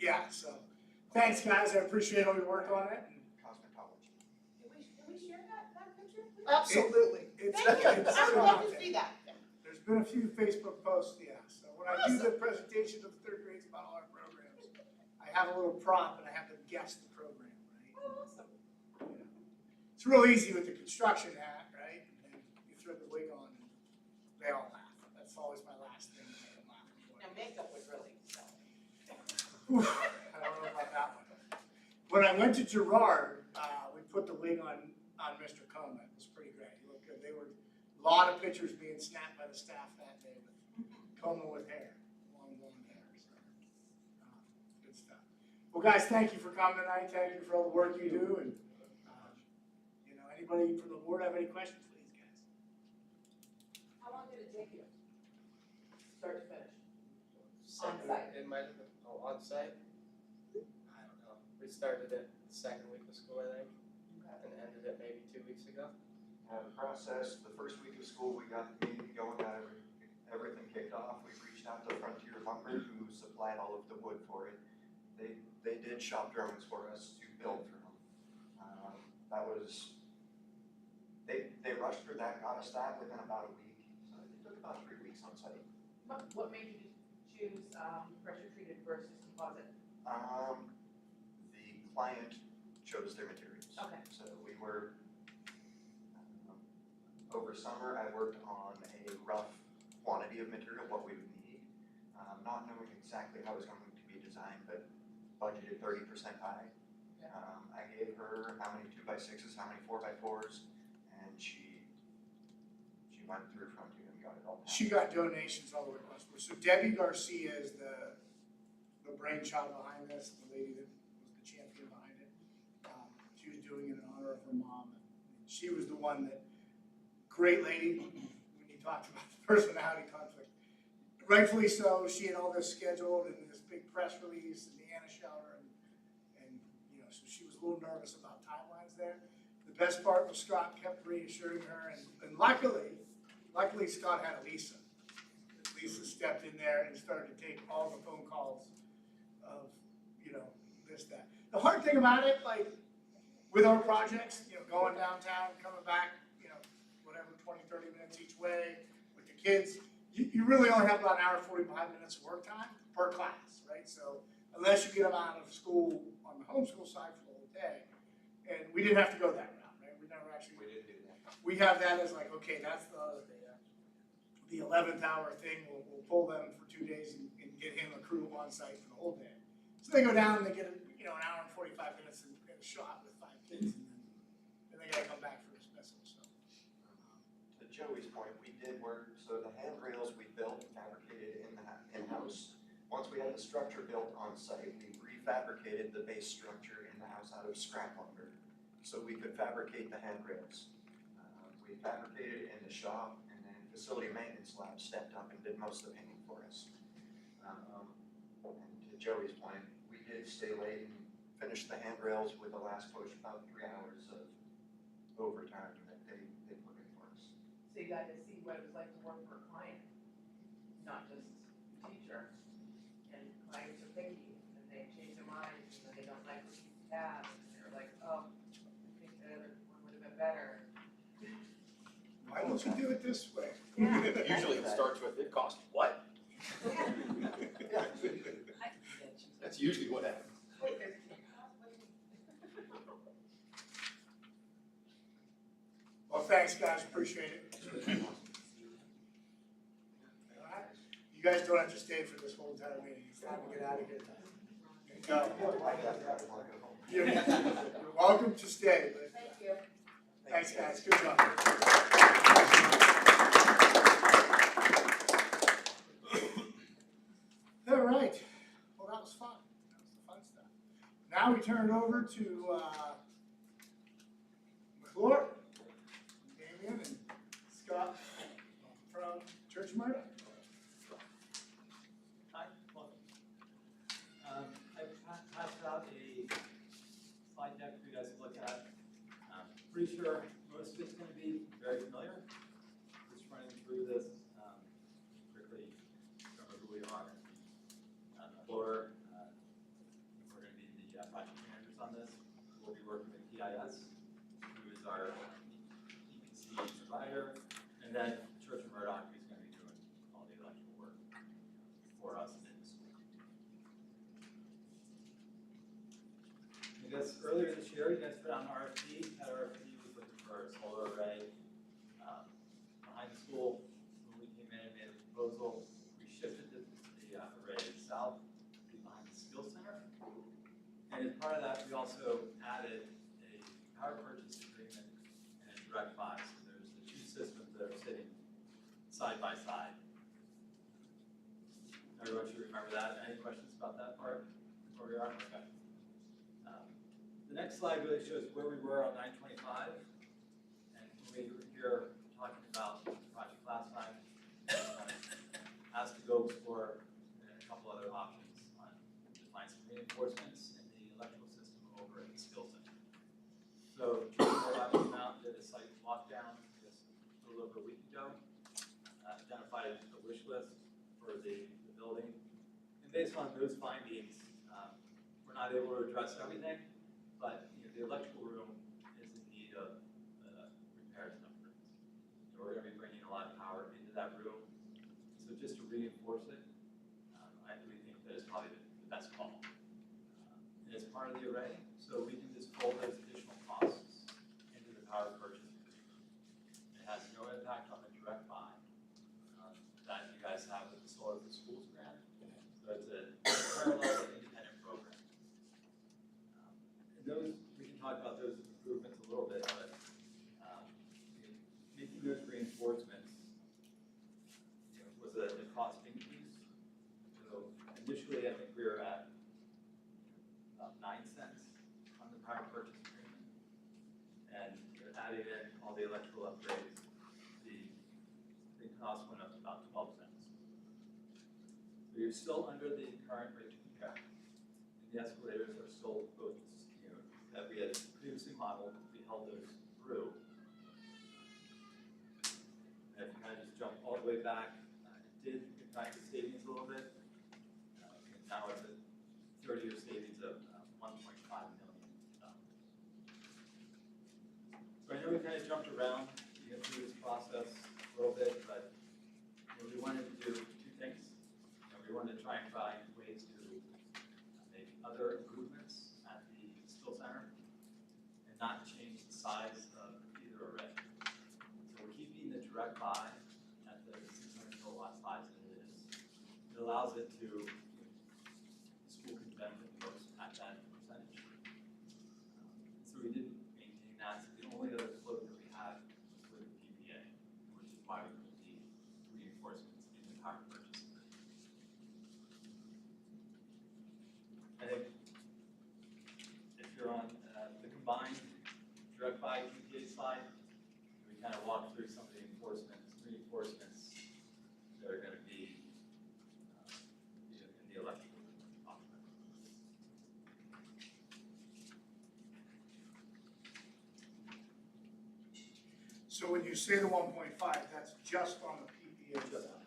Yeah, so thanks guys, I appreciate all your work on it. Cosmetology. Can we share that picture? Absolutely. Thank you, I would love to see that. There's been a few Facebook posts, yeah, so when I do the presentation of third grades about all our programs, I have a little prompt and I have them guess the program, right? Oh, awesome. Yeah. It's real easy with the construction hat, right? And you throw the wig on and they all laugh. That's always my last thing. Now makeup would really sell. Whew, I don't know about that one. When I went to Girard, we put the wig on Mr. Coma. It was pretty great. He looked good. There were a lot of pictures being snapped by the staff that day with Coma with hair, long blonde hair. So, good stuff. Well, guys, thank you for coming tonight. Thank you for all the work you do. And you know, anybody from the board have any questions, please, guys? How long did it take you? Start to finish? Second, On-site. it might have been, on site? I don't know. We started it the second week of school, I think, and ended it maybe 2 weeks ago. The process, the first week of school, we got the meeting going, got everything kicked off. We reached out to Frontier Lumber, who supplied all of the wood for it. They did shop drawings for us to build from. That was, they rushed through that, got us that within about a week. So it took about 3 weeks on site. What made you choose pressure treated versus composite? The client chose their materials. Okay. So we were, over summer, I worked on a rough quantity of material, what we would need, not knowing exactly how it was going to be designed, but budgeted 30% high. I gave her how many 2x6s, how many 4x4s, and she went through Frontier and got it all. She got donations all over the place. So Debbie Garcia is the brainchild behind this, the lady that was the champion behind it. She was doing it in honor of her mom. She was the one that, great lady, when you talked about the personality conflict. Rightfully so, she had all this scheduled and this big press release and the Anna shower and you know, so she was a little nervous about timelines there. The best part was Scott kept reassuring her and luckily Scott had Lisa. Lisa stepped in there and started to take all the phone calls of, you know, this, that. The hard thing about it, like with our projects, you know, going downtown, coming back, you know, whatever, 20, 30 minutes each way with the kids, you really only have about an hour and 45 minutes of work time per class, right? So unless you get them out of school on the homeschool side for the whole day, and we didn't have to go that route, right? We never actually. We didn't do that. We have that as like, okay, that's the 11th hour thing. We'll pull them for 2 days and get him a crew on site for the whole day. So they go down and they get an hour and 45 minutes and get a shot with 5 kids, and then they got to come back for dismissal. So To Joey's point, we did work. So the handrails we built and fabricated in-house. Once we had the structure built on site, we refabricated the base structure in the house out of scrap lumber, so we could fabricate the handrails. We fabricated in the shop, and then facility maintenance lab stepped up and did most of the painting for us. And to Joey's point, we did stay late and finish the handrails with the last push, about 3 hours of overtime that they put in for us. So you got to see what it was like to work for a client, not just a teacher. And clients are picky, and they change their minds, and then they don't like what you have, and they're like, oh, I think the other one would have been better. why don't you do it this way? Yeah. Usually it starts with, it cost what? That's usually what happens. Wait, there's Well, thanks, guys. Appreciate it. All right. You guys don't have to stay for this whole entire meeting. It's time to get out of here. You're welcome to stay, but Thank you. thanks, guys. Good job. All right. Well, that was fun. That was the fun stuff. Now we turn it over to McClure, Damien, and Scott from Church of Murdoch. Hi, welcome. I passed out a slide deck for you guys to look at. Pretty sure most of it's going to be very familiar. Just running through this quickly, remember who we are. McClure, guess earlier this year, you guys put out an RFP. That RFP was looking for a solar array behind the school. When we came in and made a proposal, we shifted the array south behind the skills center. And as part of that, we also added a power purchase agreement and a direct buy. So there's the two systems that are sitting side by side. Everyone should remember that. Any questions about that part before we are? Okay. The next slide really shows where we were on 925. And when we were here talking about the project last time, asked to go explore a couple other options on to find some reinforcements in the electrical system over at the skill center. So, Joe Mountain did a site lockdown just a little over a week ago, identified a wish list for the building. And based on those findings, we're not able to address everything, but the electrical room is in need of repairs and upgrades. We're going to be bringing a lot of power into that room. So just to reinforce it, we think that is probably the best call. And it's part of the array, so we can just fold those additional costs into the power purchase agreement. It has no impact on the direct buy that you guys have with the Solar for Schools grant. So it's a parallel and independent program. And those, we can talk about those improvements a little bit, but making those reinforcements was a cost increase. So initially, I think we were at about 9 cents on the power purchase agreement. And adding in all the electrical upgrades, the cost went up to about 12 cents. So you're still under the current rate of cap. And the escalators are still both, that we had previously modeled, we held those through. And if you kind of just jump all the way back, it did impact the savings a little bit. Now it's a 30-year savings of $1.5 million. So I know we kind of jumped around to get through this process a little bit, but we wanted to do two things. We wanted to try and find ways to make other improvements at the skill center and not change the size of either array. So we're keeping the direct buy at the 600 kilowatt size that it is. It allows it to, the school can benefit the most at that percentage. So we didn't maintain that. So the only other float that we had was with the PPA, which is why we put the reinforcements in the power purchase agreement. I think if you're on the combined direct buy PPA slide, we kind of walk through some of the reinforcements that are going to be in the electrical option. So when you say the 1.5, that's just on the PPA side.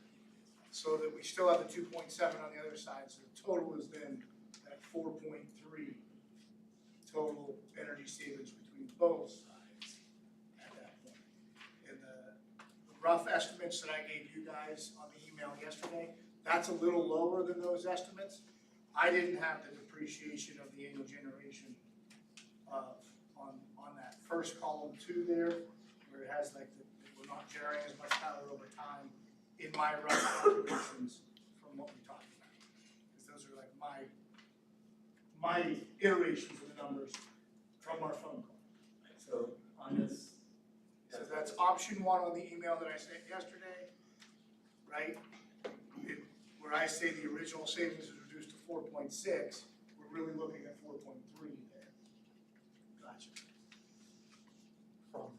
So that we still have the 2.7 on the other side, so the total is then at 4.3 total energy savings between both sides at that point. And the rough estimates that I gave you guys on the email yesterday, that's a little lower than those estimates. I didn't have the depreciation of the annual generation on that first column 2 there, where it has like we're not generating as much power over time in my rough calculations from what we talked about. Because those are like my iterations of the numbers from our phone call. So on this, So that's option 1 on the email that I sent yesterday, right? Where I say the original savings is reduced to 4.6, we're really looking at 4.3 there. Gotcha. From,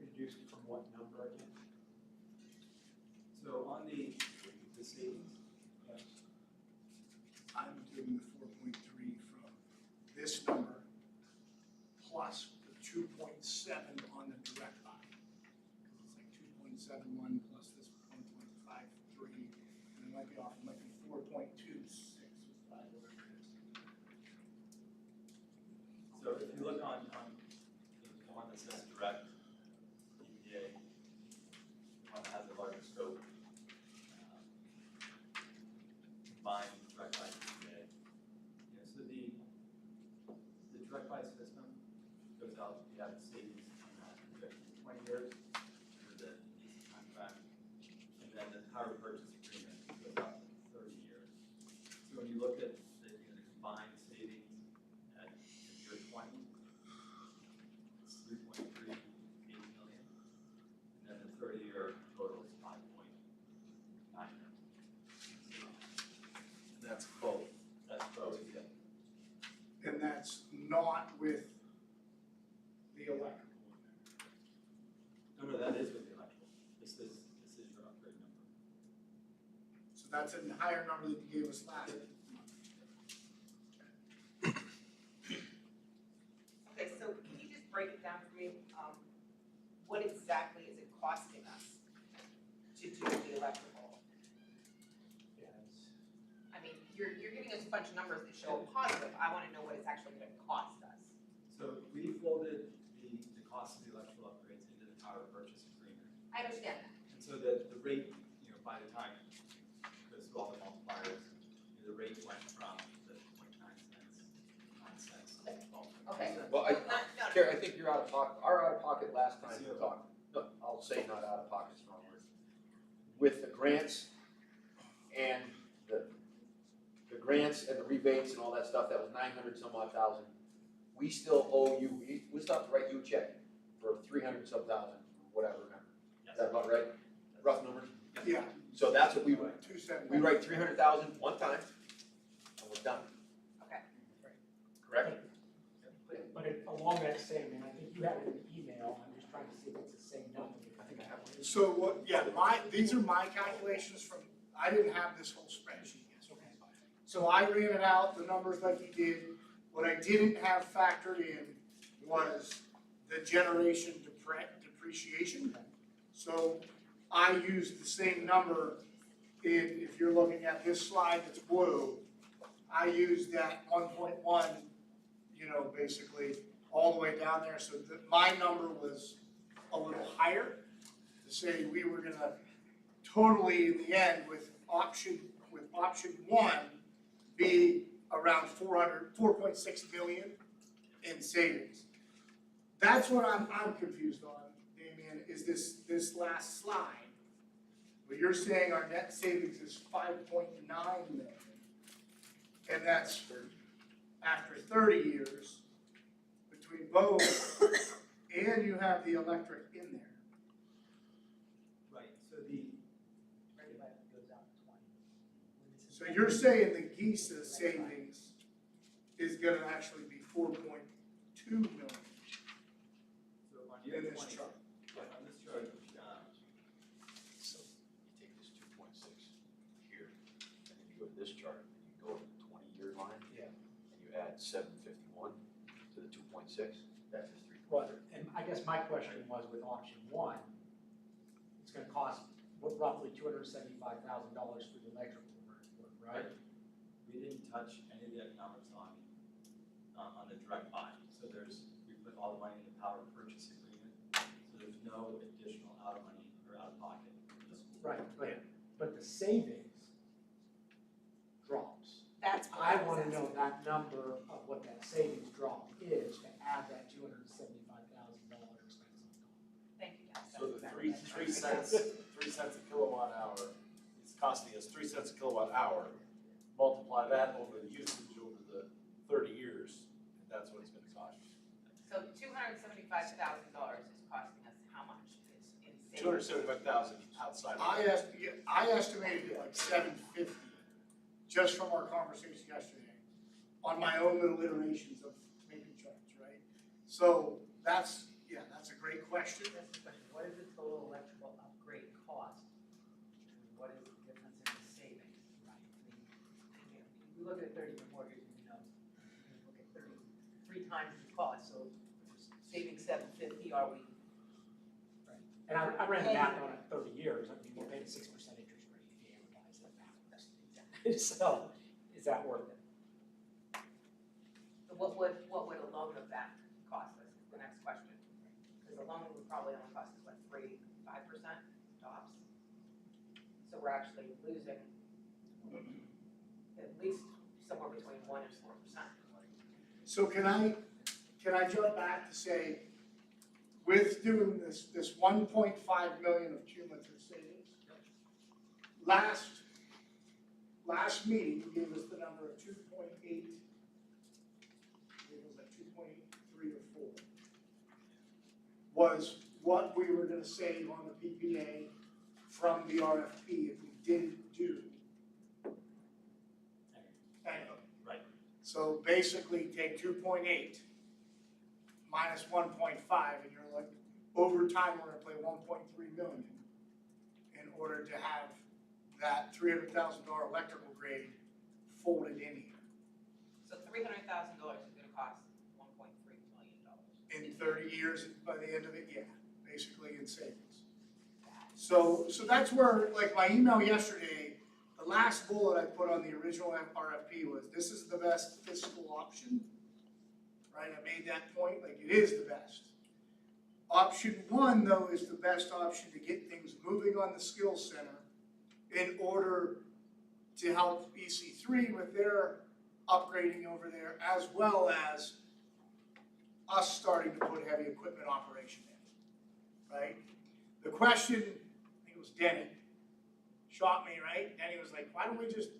reduced from what number again? so on the savings, I'm doing the 4.3 from this number plus the 2.7 on the direct buy. It's like 2.71 plus this 1.53, and it might be off, it might be 4.26, whatever it is. so if you look on the one that says direct EPA, the one that has a larger scope, combined direct buy EPA. So the direct buy shows how you have savings on that projection, 20 years for the lease contract. And then the power purchase agreement goes out to 30 years. So when you look at the, the combined savings at year 20, it's 3.38 million. And then the 30-year total is 5.9 million. That's both. That's both, yeah. And that's not with the electrical in there. No, that is with the electrical. This is your upgrade number. So that's a higher number than you gave us last month. Okay, so can you just break it down for me? What exactly is it costing us to do the electrical? I mean, you're giving us a bunch of numbers that show a positive. I wanna know what it's actually gonna cost us. So we folded the cost of the electrical upgrades into the power purchase agreement. I understand that. And so the rate, by the time it goes through all the multipliers, the rate went from the 0.9 cents, 9 cents, to 12 Okay. cents. Well, No, no. Terry, I think you're out of pocket, our out of pocket last time we talked, no, I'll say not out of pocket, it's the wrong word. With the grants and the grants and the rebates and all that stuff, that was 900 some odd thousand. We still owe you, we still have to write you a check for 300 some thousand, whatever, remember? Is that about right? Rough numbers? Yeah, So that's what we write. 270. We write 300,000 one time, and we're done. Okay. Correct? But along that same, and I think you have it in the email, I'm just trying to see if it's the same number. I think I have one. So what, these are my calculations from, I didn't have this whole spreadsheet yet. So I ran it out, the numbers like you did. What I didn't have factored in was the generation depreciation. So I used the same number if you're looking at this slide that's blue, I used that 1.1, basically all the way down there. So my number was a little higher to say we were gonna totally in the end with option one be around 4.6 million in savings. That's what I'm confused on, Damien, is this last slide. But you're saying our net savings is 5.9 million. And that's after 30 years between both, and you have the electric in there. Right, so the, Goes out to 20. So you're saying the GISA savings is gonna actually be 4.2 million so on year in 20. this chart. On this chart, So you take this 2.6 here, and then you go to this chart, and you go to the 20-year line. Yeah. And you add 751 to the 2.6, that's just 3. Well, and I guess my question was with option one, it's gonna cost roughly $275,000 for the electrical work, right? we didn't touch any of the economics on the direct buy. So we put all the money in the power purchase agreement, so there's no additional out of money or out of pocket for the school. Right, but the savings drops. That's what I was wanna asking. know that number of what that savings drop is to add that $275,000 expense on top. Thank you, guys. So the That's three exactly cents, 3 cents a kilowatt hour, it's costing us 3 cents a kilowatt hour. Multiply that over the usage over the 30 years, and that's what it's gonna cost. So $275,000 is costing us how much in savings? 275,000 outside. I estimated it like 750, just from our conversation yesterday, on my own little iterations of making charts, right? So that's a great question. That's the question, what is the total electrical upgrade cost? And what is the difference in the savings? Right. We look at a 30-year mortgage, we know, we look at 3 times the cost, so if we're saving $750, are we? And I ran the math on it 30 years, I mean, we're paying 6% interest rate if you amortize that backwards. So, is that worth it? What would a loan of that cost us, is the next question. Because a loan would probably only cost us, what, 5% tops? So we're actually losing at least somewhere between 1% and 4%. So can can I jump back to say, with doing this 1.5 million of cumulative savings, last meeting, you gave us the number of 2.8, it was like 2.3 or 4, was what we were gonna save on the PPA from the RFP if we didn't do. Anyway. Right. So basically take 2.8 minus 1.5, and you're like, over time, we're gonna play 1.3 million in order to have that $300,000 electrical grade folded in here. So $300,000 is gonna cost $1.3 million. In 30 years, by the end of it, yeah, basically in savings. So that's where, like my email yesterday, the last bullet I put on the original RFP was, this is the best fiscal option, right? I made that point, like it is the best. Option 1, though, is the best option to get things moving on the skills center in order to help EC3 with their upgrading over there, as well as us starting to put heavy equipment operation in, right? The question, I think it was Denny, shot me, right? Denny was like, why don't we just,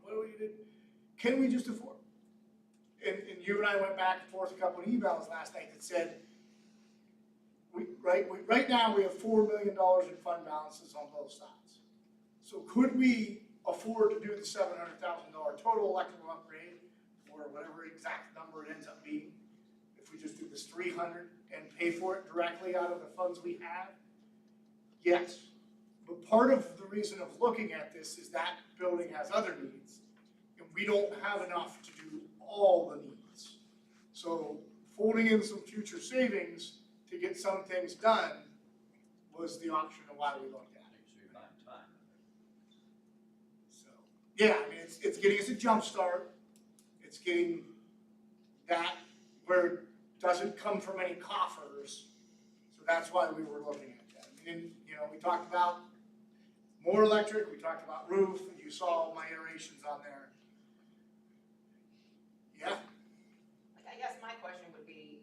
what do we do? Can we just afford? And you and I went back and forth a couple of emails last night that said, right now we have $4 million in fund balances on both sides. So could we afford to do the $700,000 total electrical upgrade, or whatever exact number it ends up being, if we just do this 300 and pay for it directly out of the funds we have? Yes, but part of the reason of looking at this is that building has other needs, and we don't have enough to do all the needs. So folding in some future savings to get some things done was the option of why we looked at it. Make sure you're buying time. So, yeah, I mean, it's getting us a jump start. It's getting that where it doesn't come from any coffers. So that's why we were looking at that. I mean, we talked about more electric, we talked about roof, and you saw my iterations on there. Yeah. I guess my question would be,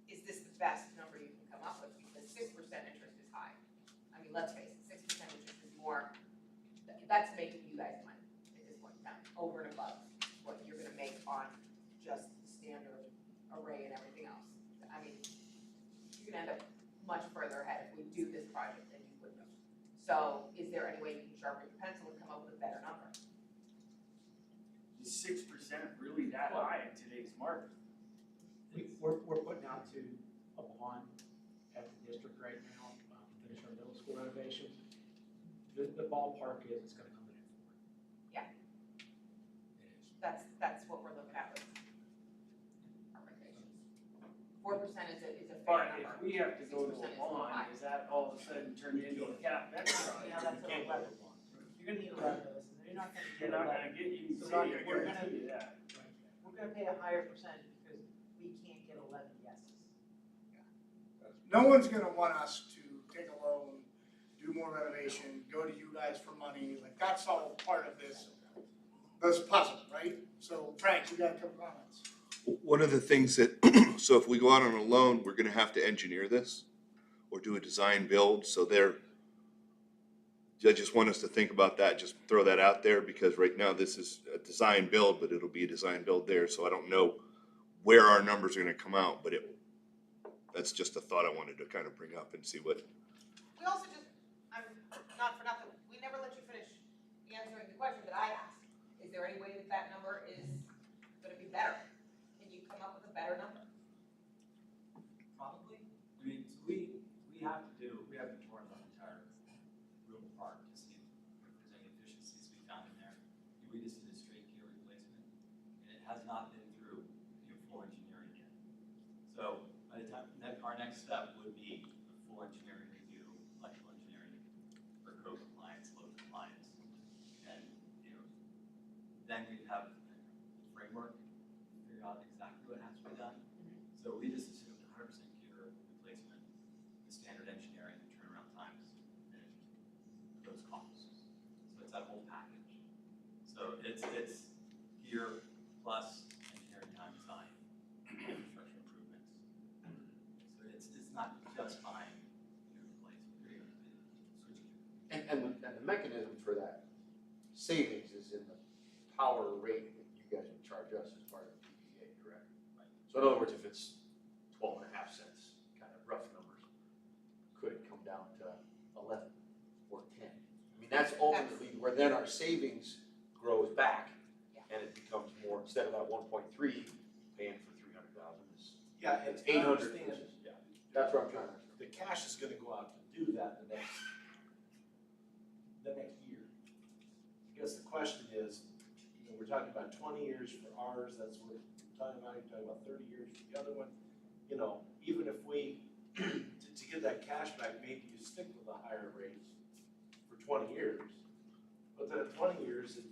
is this the best number you can come up with? Because 6% interest is high. I mean, let's face it, 6% interest is more, that's making you guys money at this point in time, over and above what you're gonna make on just the standard array and everything else. I mean, you're gonna end up much further ahead if we do this project than you would have. So is there any way you can sharpen your pencil and come up with a better number? Is 6% really that high in today's market? We're putting out to a bond at the district right now, finish our middle school renovation. The ballpark is, it's gonna come in at 4. Yeah. It is. That's what we're looking at with our renovations. 4% is a fair But number. if we have to go to 6% a is bond, high. is that all of a sudden turned into a CapEx project? Yeah, that's Can't what go to 1. you're gonna need 11 of us, and you're not gonna You're get not 11. gonna get you, So see, we're I gonna- guarantee you that. We're gonna pay a higher percentage because we can't get 11 yeses. No one's gonna want us to take a loan, do more renovation, go to you guys for money, like, that's all part of this puzzle, right? So Frank, you got a couple comments? One of the things that, so if we go out on a loan, we're gonna have to engineer this or do a design build, so I just want us to think about that, just throw that out there, because right now this is a design build, but it'll be a design build there, so I don't know where our numbers are gonna come out, but that's just a thought I wanted to kind of bring up and see what. We also just, not for nothing, we never let you finish answering the question that I asked. Is there any way that number is gonna be better? Can you come up with a better number? Probably. I mean, so we have to tour the entire room apart to see if there's any efficiencies we found in there. We just did a straight gear replacement, and it has not been through full engineering yet. So by the time, our next step would be a full engineering review, electrical engineering for code compliance, load compliance. And, then we'd have a framework, figure out exactly what has to be done. So we just assumed 100% gear replacement, the standard engineering, turnaround times, and those costs. So it's that whole package. So it's gear plus engineering time design, not just buying new replacement, you're gonna be switching. And the mechanism for that savings is in the power rate that you guys would charge us as part of the PPA, correct? Right. So in other words, if it's 12.5 cents, kind of rough numbers, could it come down to 11 or 10? I mean, that's ultimately where then our savings grows back, and it becomes more, instead of that 1.3 paying for 300,000, Yeah, and it's I 800. understand, That's what I'm trying to. the cash is gonna go out to do that the next year. I guess the question is, you know, we're talking about 20 years for ours, that's what we're talking about, you're talking about 30 years for the other one. You know, even if we, to get that cash back, maybe you stick with a higher rate for 20 years. But then at 20 years, it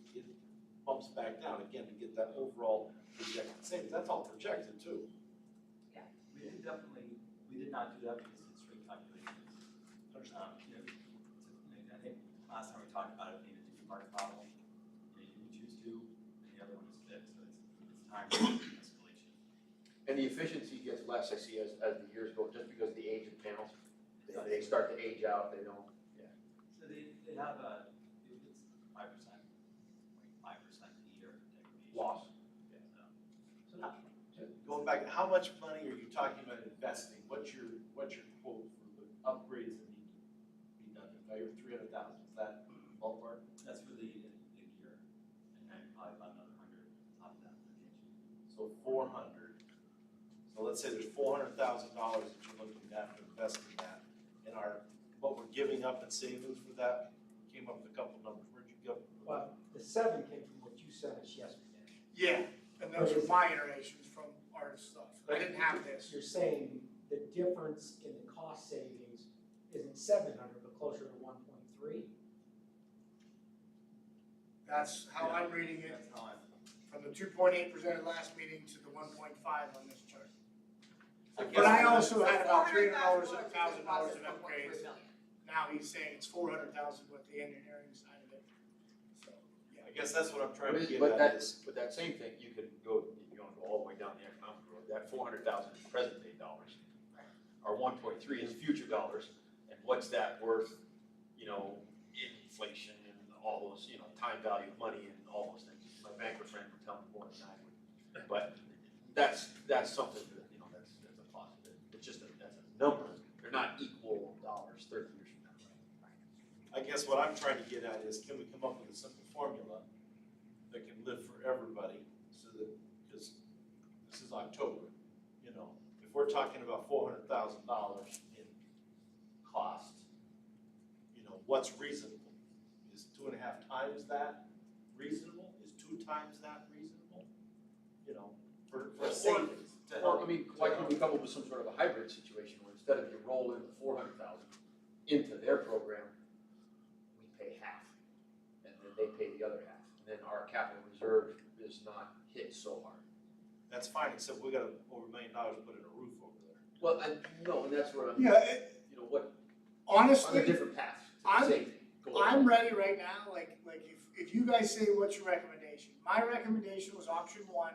bumps back down again to get that overall projected savings, that's all projected too. We did not do that because it's straight calculations. You know, I think last time we talked about it being a two-part problem. You know, you choose two, and the other one is fixed, so it's time for escalation. And the efficiency gets less, I see, as the years go, just because of the age of panels. They start to age out, they don't. So they have it's 5%, like 5% a year degradation. Loss. Yeah, so. Going back, how much money are you talking about investing? What's your quote for the upgrades that need to be done? If I hear 300,000, is that ballpark? That's for the year, and then probably about another 100 on top of that for kitchen. So 400. So let's say there's $400,000 that you're looking at to invest in that. And what we're giving up in savings for that, came up with a couple numbers. Where'd you go? Well, the 7 came from what you sent us yesterday. Yeah, and those are my iterations from our stuff. I didn't have this. You're saying the difference in the cost savings isn't 700, but closer to 1.3? That's how I'm reading it, That's how I'm. from the 2.8 presented last meeting to the 1.5 on this chart. guess But I I'm- also had about $300 $400,000 and $1,000 of 1.3 upgrades. million. Now he's saying it's 400,000 with the engineering side of it. So, yeah. I guess that's what I'm trying to get But at is, that same thing, you could go, if you wanna go all the way down the economic road, that 400,000 is present day dollars. Our 1.3 is future dollars, and what's that worth, you know, inflation and all those, you know, time value of money and all those things. My banker friend would tell me more than I would. But that's something that, you know, that's a positive. It's just that's a number. They're not equal dollars 30 years from now. I guess what I'm trying to get at is, can we come up with a simple formula that can live for everybody, so that, because this is October, you know, if we're talking about $400,000 in cost, you know, what's reasonable? Is 2.5 times that reasonable? Is 2 times that reasonable? You know, for savings to Well, help. I mean, why can't we come up with some sort of a hybrid situation where instead of you roll in the 400,000 into their program, we pay half, and then they pay the other half, and then our capital reserve is not hit so hard. That's fine, except we got over $1 million to put in a roof over there. Well, and that's where I'm, Yeah, you know, what, honestly, on a different path to I'm- the same thing. Go I'm on. ready right now, like if you guys say what's your recommendation? My recommendation was option 1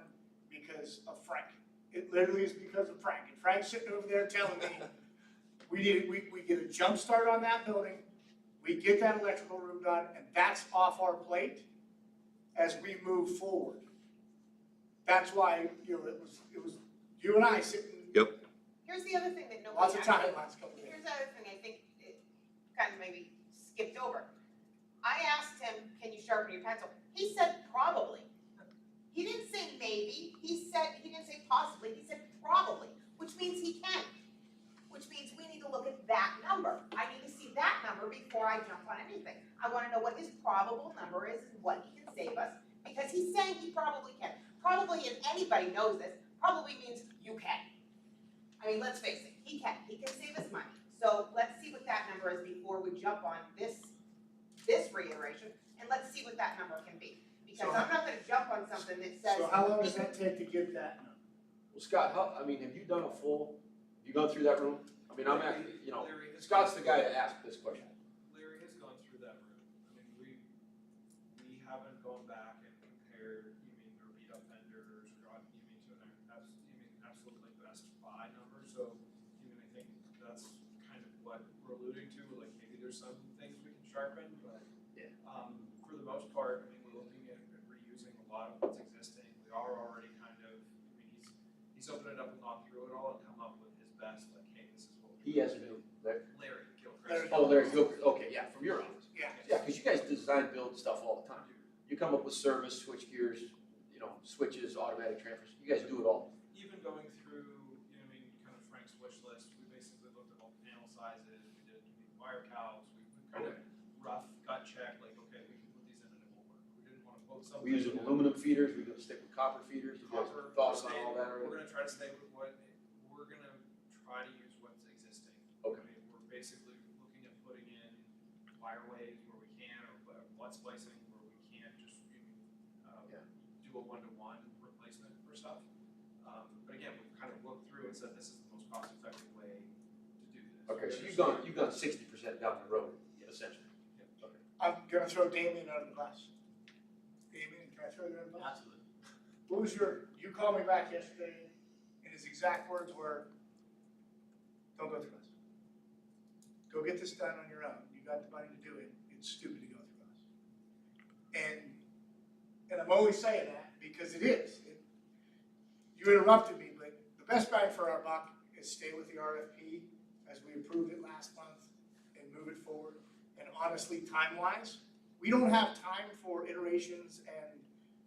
because of Frank. It literally is because of Frank. And Frank's sitting over there telling me, we get a jump start on that building, we get that electrical room done, and that's off our plate as we move forward. That's why, you know, it was you and I sitting, Here's the other thing that nobody lots of actually, timelines coming in. here's the other thing I think it kind of maybe skipped over. I asked him, can you sharpen your pencil? He said probably. He didn't say maybe, he didn't say possibly, he said probably, which means he can. Which means we need to look at that number. I need to see that number before I jump on anything. I wanna know what his probable number is and what he can save us, because he's saying he probably can. Probably, if anybody knows this, probably means you can. I mean, let's face it, he can save us money. So let's see what that number is before we jump on this reiteration, and let's see what that number can be. Because I'm not gonna jump on something that says. So how long does that take to get that number? Well, Scott, have you done a full, have you gone through that room? I mean, I'm actually, you know, Scott's the guy to ask this question. Larry has gone through that room. I mean, we haven't gone back and compared, or beat up vendors, or got, to an absolutely best buy number. So, I think the there's some things we can sharpen, but, Yeah. for the most part, I mean, we're looking at reusing a lot of what's existing. We are already kind of, I mean, he's opened it up and gone through it all and come up with his best, like, hey, this is what we. He has a new, Larry Gilchrist. oh, Larry Gilchrist, okay, yeah, from your office. Yeah. Yeah, because you guys design, build stuff all the time. You come up with service, switch gears, switches, automatic transfers, you guys do it all. Even going through, I mean, kind of Frank's wish list, we basically looked at all the panel sizes, we did wire cows, we kind of rough gut check, like, okay, we can put these in and it will work. We didn't want to quote something. We use aluminum feeders, we're gonna stick with copper feeders, you guys Copper, thoughts on all that we're already? gonna try to stay with we're gonna try to use what's existing. Okay. I mean, we're basically looking at putting in wire waves where we can, or blood splicing where we can, just, Yeah. do a one-to-one replacement for stuff. But again, we've kind of looked through and said this is the most cost-effective way to do this. Okay, so We you've gone 60% down the road, essentially. I'm gonna throw Damien out of the class. Damien, can I throw you out of the class? Absolutely. What was you called me back yesterday, and his exact words were, don't go through us. Go get this done on your own. You got the money to do it. It's stupid to go through us. And I'm only saying that because it is. You interrupted me, but the best bang for our buck is stay with the RFP as we approved it last month and move it forward. And honestly, time-wise, we don't have time for iterations and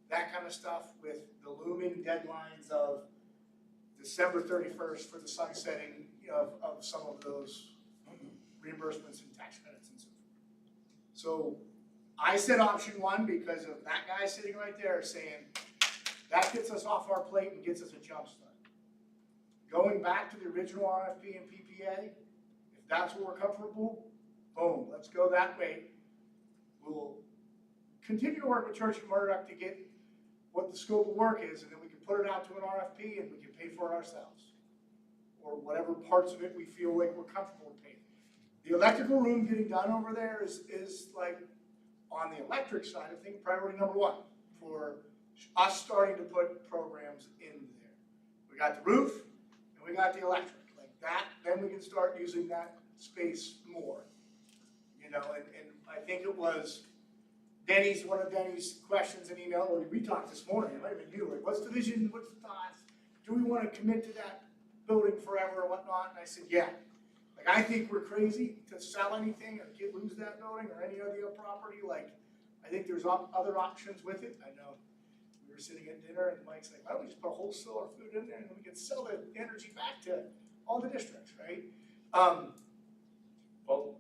that kind of stuff with the looming deadlines of December 31st for the sunsetting of some of those reimbursements and tax credits and so forth. So I said option one because of that guy sitting right there saying, that gets us off our plate and gets us a jump start. Going back to the original RFP and PPA, if that's what we're comfortable, boom, let's go that way. We'll continue to work with Church and Murdoch to get what the scope of work is, and then we can put it out to an RFP and we can pay for it ourselves. Or whatever parts of it we feel like we're comfortable with paying. The electrical room getting done over there is like, on the electric side of things, priority number one for us starting to put programs in there. We got the roof and we got the electric. Like that, then we can start using that space more. And I think it was one of Denny's questions in email, or we talked this morning, it might have been you, like, what's the vision, what's the thoughts? Do we want to commit to that building forever or whatnot? And I said, yeah. Like, I think we're crazy to sell anything or lose that building or any other property. Like, I think there's other options with it. I know we were sitting at dinner and Mike's like, why don't we just put a whole store of food in there and then we can sell the energy back to all the districts, right? Well,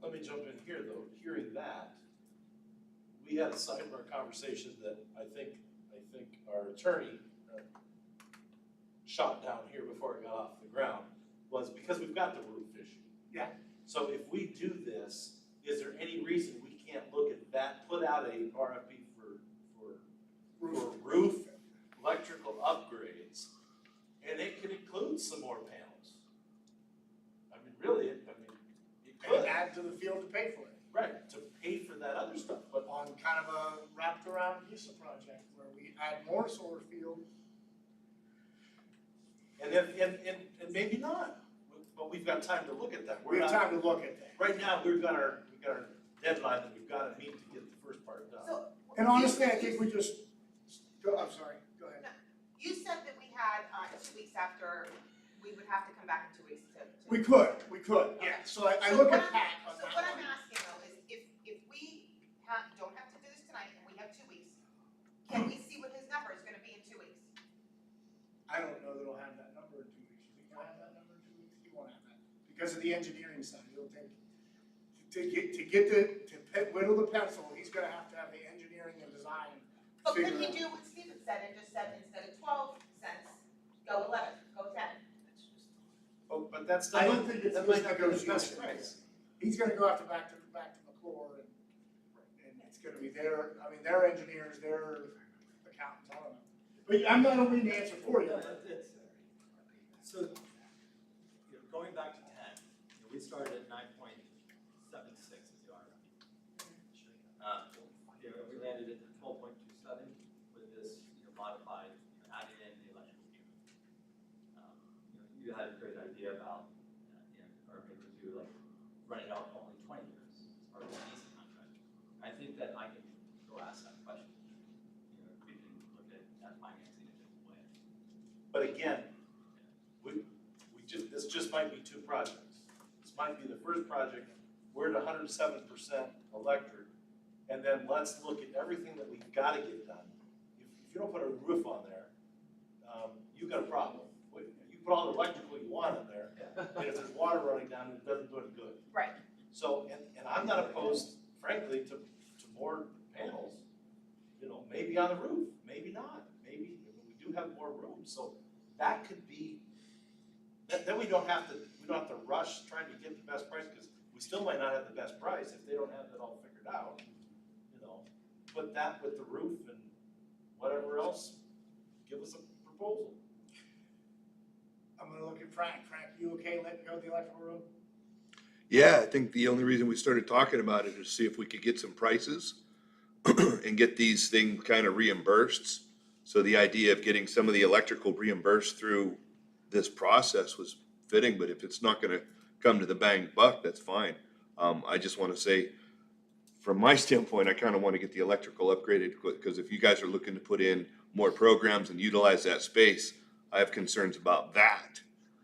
let me jump in here though, hearing that, we had a sidebar conversation that I think our attorney shot down here before it got off the ground, was because we've got the roof issue. Yeah. So if we do this, is there any reason we can't look at that, put out a RFP for roof electrical upgrades, and it could include some more panels? I mean, really, it could. And add to the field to pay for it. Right, to pay for that other stuff, but On kind of a wrapped around piece of project where we add more solar field. and maybe not, but we've got time to look at that. We have time to look at that. Right now, we've got our deadline that we've got to meet to get the first part done. So. And honestly, I think we just, I'm sorry, go ahead. You said that we had 2 weeks after, we would have to come back in 2 weeks to. We could, yeah. So I look at Pat on So that what I'm one. asking though is, if we don't have to do this tonight and we have 2 weeks, can we see what his number is gonna be in 2 weeks? I don't know that he'll have that number in 2 weeks. You think he'll have that number in 2 weeks? He won't have that. Because of the engineering side, it'll take, to whittle the pencil, he's gonna have to have the engineering and design But figured could he out. do what Steven said and just said, instead of 12 cents, go 11, go 10? But that's I not, don't think it's that his might not be the best negotiation. price. He's gonna go after back to McClure and it's gonna be their engineers, their accountants, I don't know. But I'm not only the answer for you. So, going back to 10, we started at 9.76 as the RFP. We landed at 12.27 with this, modified, adding in the electrical unit. You had a great idea about, or maybe do like running out only 20 But again, this just might be two projects. This might be the first project, we're at 107% electric, and then let's look at everything that we've gotta get done. If you don't put a roof on there, you've got a problem. You put all the electrical you want in there, and if there's water running down, it doesn't do any good. Right. So, and I'm not opposed, frankly, to more panels, maybe on the roof, maybe not, maybe we do have more room, so that could be, then we don't have to rush trying to get the best price, because we still might not have the best price if they don't have that all figured out, Put that with the roof and whatever else, give us a proposal. I'm gonna look at Frank. Frank, you okay letting go of the electrical room? Yeah, I think the only reason we started talking about it is to see if we could get some prices and get these things kind of reimbursed. So the idea of getting some of the electrical reimbursed through this process was fitting, but if it's not gonna come to the bang buck, that's fine. I just wanna say, from my standpoint, I kind of want to get the electrical upgraded, because if you guys are looking to put in more programs and utilize that space, I have concerns about that.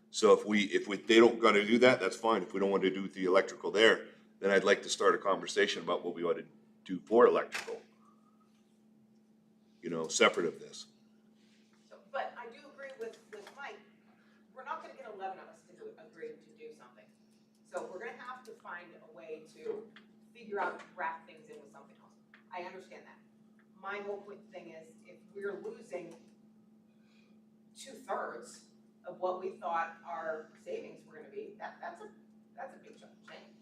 So if they don't got to do that, that's fine. If we don't want to do the electrical there, then I'd like to start a conversation about what we ought to do for electrical, separate of this. So, but I do agree with Mike, we're not gonna get 11 of us to agree to do something. So we're gonna have to find a way to figure out, wrap things in with something else. I understand that. My whole quick thing is, if we're losing 2/3 of what we thought our savings were gonna be, that's a big chunk of change.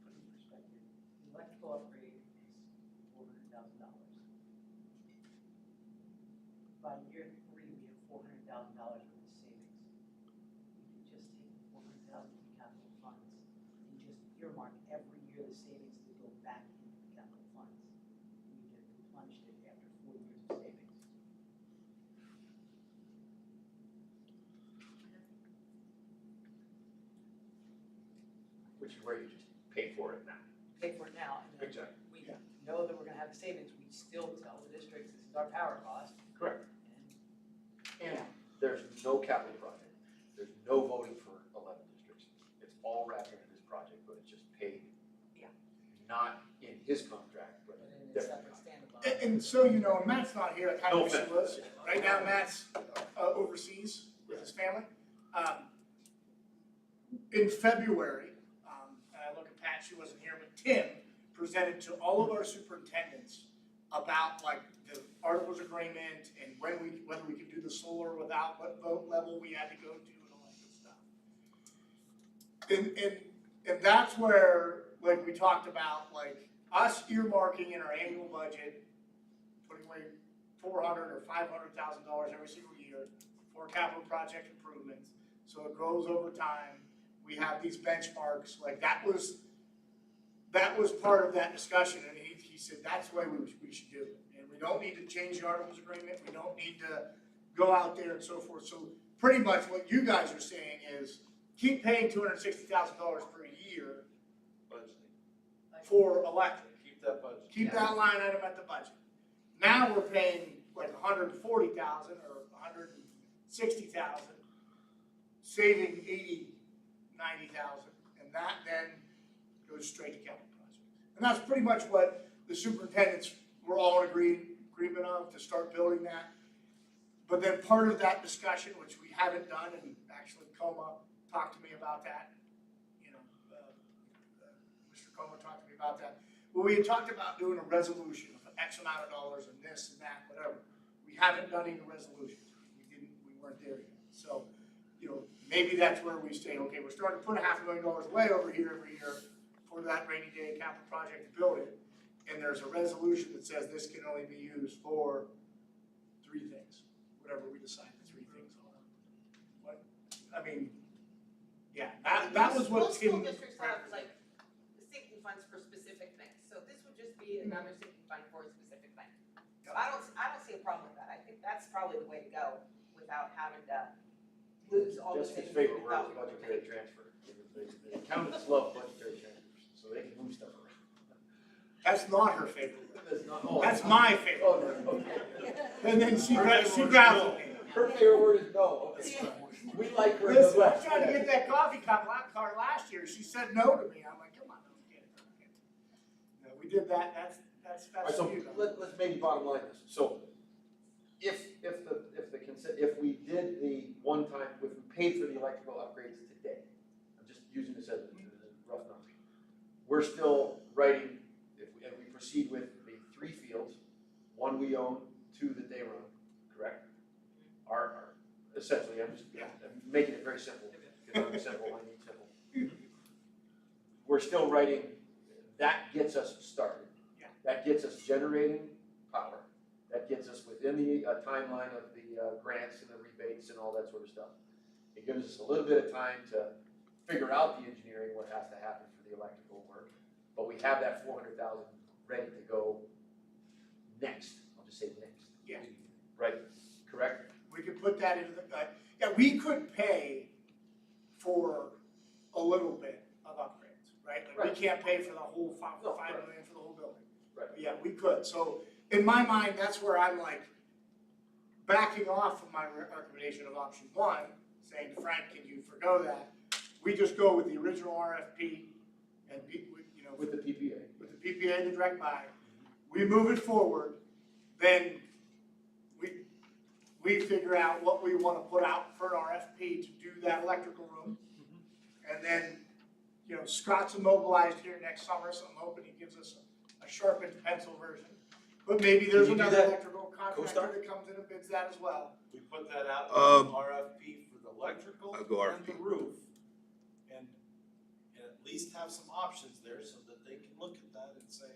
Put in perspective, the electrical upgrade is $400,000. By year 3, we have $400,000 worth of savings. We can just take the $400,000 from capital funds and just earmark every year the savings to go back into the capital funds. And we get replenished it after 4 years of savings. Which is where you just pay for it now. Pay for it now, and then Exactly. we know that we're gonna have the savings, we still tell the districts, this is our power cost, Correct. and And there's no capital project. There's no voting for 11 districts. It's all wrapped into this project, but it's just paid. Yeah. Not in his contract, but in in a a different separate contract. standalone. And so, Matt's not here, I kind No of wish he was. offense. Right now, Matt's overseas with his family. In February, and I look at Pat, she wasn't here, but Tim presented to all of our superintendents about like the articles of agreement and whether we could do the solar without what vote level we had to go to and all that good stuff. And that's where, like, we talked about, like, us earmarking in our annual budget, putting away $400,000 or $500,000 every single year for capital project improvements, so it grows over time. We have these benchmarks, like, that was part of that discussion, and he said that's the way we should do it. And we don't need to change the articles agreement, we don't need to go out there and so forth. So pretty much what you guys are saying is, keep paying $260,000 per year Budgeting. for electric. Keep that budget. Keep that line item at the budget. Now we're paying like $140,000 or $160,000, saving $80,000-$90,000, and that then goes straight to capital projects. And that's pretty much what the superintendents were all in agreement of, to start building that. But then part of that discussion, which we haven't done, and actually Coma talked to me about that, Mr. Coma talked to me about that. Well, we had talked about doing a resolution of X amount of dollars and this and that, whatever. We haven't done any resolutions. We weren't there yet. So, maybe that's where we say, okay, we're starting to put $500,000 away over here every year for that rainy day capital project to build it. And there's a resolution that says this can only be used for 3 things, whatever we decide the 3 things are. That was what Most school Tim. districts have like sinking funds for specific things, so this would just be another sinking fund for a specific thing. So I don't see a problem with that. I think that's probably the way to go without having to lose all the Just his things that we favorite thought word we is were budgetary paying. transfer. The accountants love budgetary transfers, so they can move stuff around. That's not her favorite word. That's not, oh. That's my favorite. Oh, no, okay. And then she Her grabs favorite word is no. me. Her favorite word is no, okay. We like her. Listen, I tried to get that coffee cup card last year, she said no to me, I'm like, come on, don't get it. No, we did that, All right, that's so you. let's maybe bottom line this. So if we did the one time, if we paid for the electrical upgrades today, I'm just using this as a rough number. We're still writing, if we proceed with the 3 fields, 1 we own, 2 that they run, correct? Our essentially, I'm making it very simple, because I'm simple, I need simple. We're still writing, that gets us started. Yeah. That gets us generating power. That gets us within the timeline of the grants and the rebates and all that sort of stuff. It gives us a little bit of time to figure out the engineering, what has to happen for the electrical work. But we have that 400,000 ready to go next. I'll just say next. Yeah. Right, correct? We could put that into the, yeah, we could pay for a little bit of upgrades, right? Like, Right. we can't pay for the whole five No, million right. for the whole building. Right. But yeah, we could, so in my mind, that's where I'm like backing off from my recommendation of option 1, saying to Frank, can you forgo that? We just go with the original RFP and you know, With the PPA. with the PPA and the direct buy, we move it forward, then we figure out what we want to put out for an RFP to do that electrical room. And then, you know, Scott's immobilized here next summer, so I'm hoping he gives us a sharpened pencil version. But maybe there's Can you do another that, electrical contractor Co-Star? that comes in and bids that as well. We put that out Um, as an RFP for the electrical I'll go and the RFP. roof. And at least have some options there so that they can look at that and say,